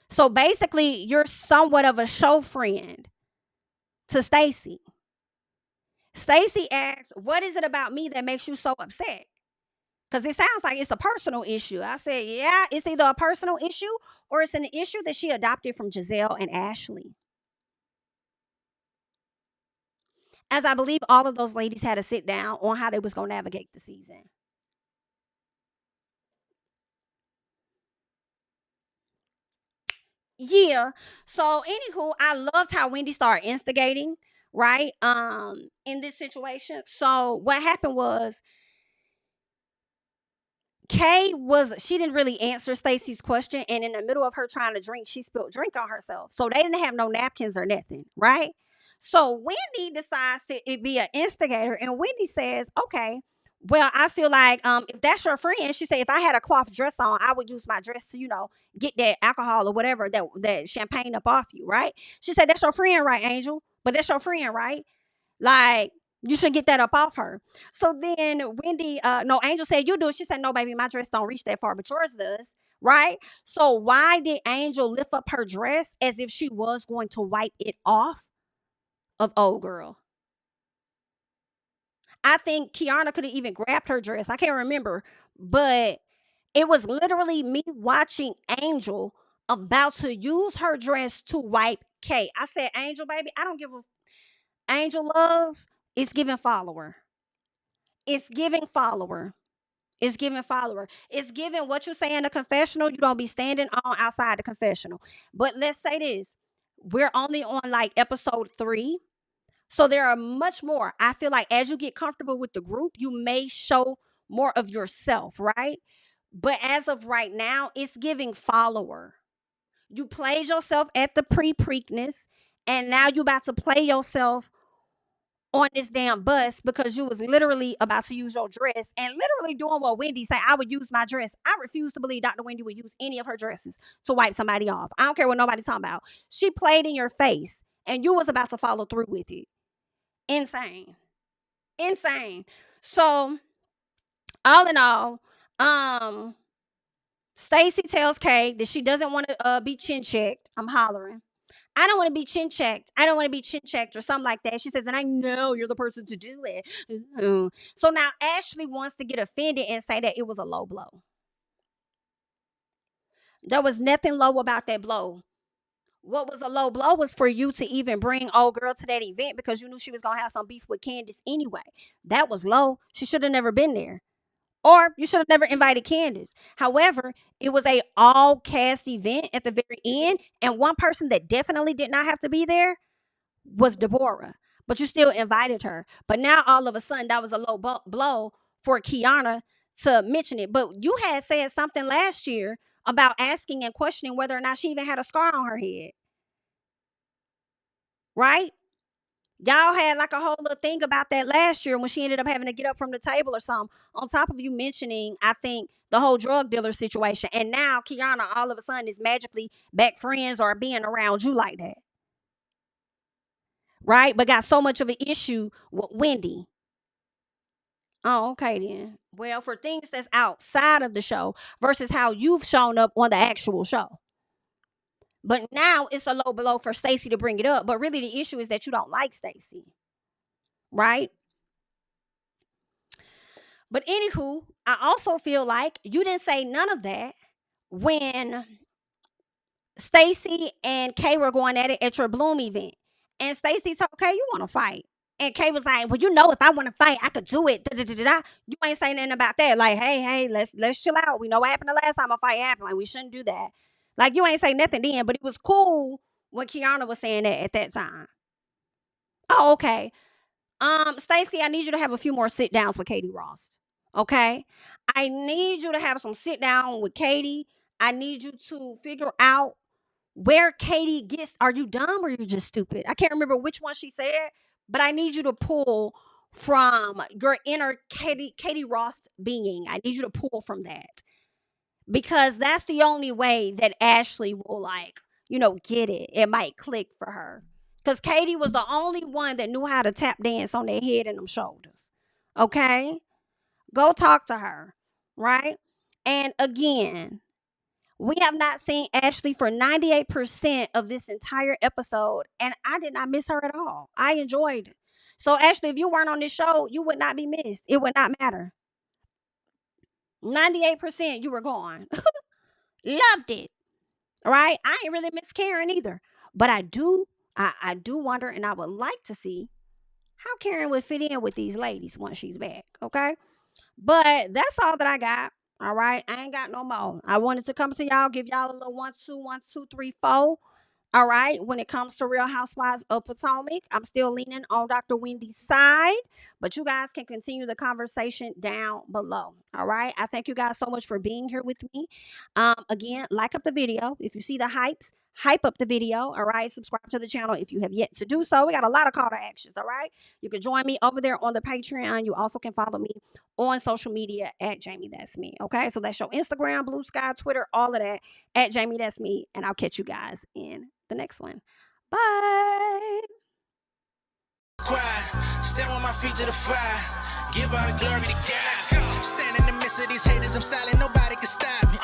Speaker 1: So basically, you're somewhat of a show friend. to Stacey. Stacey asks, what is it about me that makes you so upset? Because it sounds like it's a personal issue. I said, yeah, it's either a personal issue or it's an issue that she adopted from Gizelle and Ashley. As I believe all of those ladies had to sit down on how they was going to navigate the season. Yeah. So, anywho, I loved how Wendy started instigating, right? In this situation. So what happened was she didn't really answer Stacey's question, and in the middle of her trying to drink, she spilled drink on herself. So they didn't have no napkins or nothing, right? So Wendy decides to be an instigator, and Wendy says, okay, well, I feel like if that's your friend, she said, if I had a cloth dress on, I would use my dress to, get that alcohol or whatever, that champagne up off you, right? She said, that's your friend, right, Angel? But that's your friend, right? Like, you should get that up off her. So then Wendy, no, Angel said, you do it. She said, no, baby, my dress don't reach that far, but yours does, right? So why did Angel lift up her dress as if she was going to wipe it off of old girl? I think Keiarna could have even grabbed her dress. I can't remember, but it was literally me watching Angel about to use her dress to wipe Kay. I said, Angel, baby, I don't give a Angel love. It's giving follower. It's giving follower. It's giving follower. It's giving what you say in the confessional. You don't be standing on outside the confessional. But let's say this. We're only on like episode 3. So there are much more. I feel like as you get comfortable with the group, you may show more of yourself, right? But as of right now, it's giving follower. You played yourself at the Preakness, and now you about to play yourself on this damn bus because you was literally about to use your dress and literally doing what Wendy said. I would use my dress. I refuse to believe Dr. Wendy would use any of her dresses to wipe somebody off. I don't care what nobody's talking about. She played in your face and you was about to follow through with it. Insane. Insane. So, all in all, Stacey tells Kay that she doesn't want to be chin checked. I'm hollering. I don't want to be chin checked. I don't want to be chin checked or something like that. She says, and I know you're the person to do it. So now Ashley wants to get offended and say that it was a low blow. There was nothing low about that blow. What was a low blow was for you to even bring old girl to that event because you knew she was going to have some beef with Candiace anyway. That was low. She should have never been there. Or you should have never invited Candiace. However, it was a all cast event at the very end. And one person that definitely did not have to be there was Deborah. But you still invited her. But now all of a sudden that was a low blow for Keiarna to mention it. But you had said something last year about asking and questioning whether or not she even had a scar on her head. Right? Y'all had like a whole little thing about that last year when she ended up having to get up from the table or something. On top of you mentioning, I think, the whole drug dealer situation. And now Keiarna all of a sudden is magically back friends or being around you like that. Right? But got so much of an issue with Wendy. Oh, okay then. Well, for things that's outside of the show versus how you've shown up on the actual show. But now it's a low blow for Stacey to bring it up. But really the issue is that you don't like Stacey. Right? But anywho, I also feel like you didn't say none of that when Stacey and Kay were going at it at your Bloom event. And Stacey told Kay, you want to fight. And Kay was like, well, if I want to fight, I could do it. Da-da-da-da-da. You ain't saying nothing about that. Like, hey, let's chill out. We know what happened the last time a fight happened. Like, we shouldn't do that. Like, you ain't say nothing then, but it was cool when Keiarna was saying that at that time. Oh, okay. Stacey, I need you to have a few more sit downs with Katie Ross. Okay? I need you to have some sit down with Katie. I need you to figure out where Katie gets. Are you dumb or you're just stupid? I can't remember which one she said, but I need you to pull from your inner Katie Ross being. I need you to pull from that. Because that's the only way that Ashley will get it. It might click for her. Because Katie was the only one that knew how to tap dance on their head and them shoulders. Okay? Go talk to her. Right? And again, We have not seen Ashley for 98% of this entire episode, and I did not miss her at all. I enjoyed it. So, Ashley, if you weren't on this show, you would not be missed. It would not matter. 98% you were gone. Loved it. All right. I ain't really miss Karen either. But I do wonder, and I would like to see how Karen would fit in with these ladies once she's back. Okay. But that's all that I got. All right. I ain't got no more. I wanted to come to y'all, give y'all a little 1, 2, 1, 2, 3, 4. All right. When it comes to Real Housewives of Potomac, I'm still leaning on Dr. Wendy's side, but you guys can continue the conversation down below. All right. I thank you guys so much for being here with me. Again, like up the video. If you see the hypes, hype up the video. All right. Subscribe to the channel if you have yet to do so. We got a lot of call to actions. All right. You can join me over there on the Patreon. You also can follow me on social media at JamiThatsMe. Okay. So that's your Instagram, Blue Sky, Twitter, all of that at JamiThatsMe. And I'll catch you guys in the next one. Bye.
Speaker 4: Quiet, stand with my feet to the fire. Give all the glory to God. Stand in the midst of these haters, I'm silent, nobody can stop me.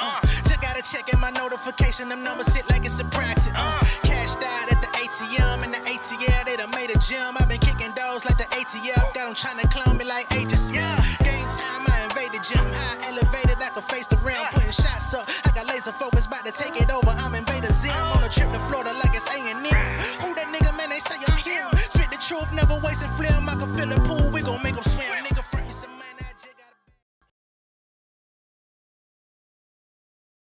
Speaker 4: Just gotta check in my notification, them numbers hit like it's a praxis. Cashed out at the ATM, and the ATL, they done made a gym. I've been kicking doors like the ATF, got them trying to clone me like Agent Smith. Game time, I invaded gym, high elevated, I could face the rim. Putting shots up, I got laser focus, about to take it over, I'm Invader Zim. On a trip to Florida like it's A&M. Who that nigga, man, they say I'm him. Spit the truth, never wasting film, I can feel the pool, we gon' make them swim.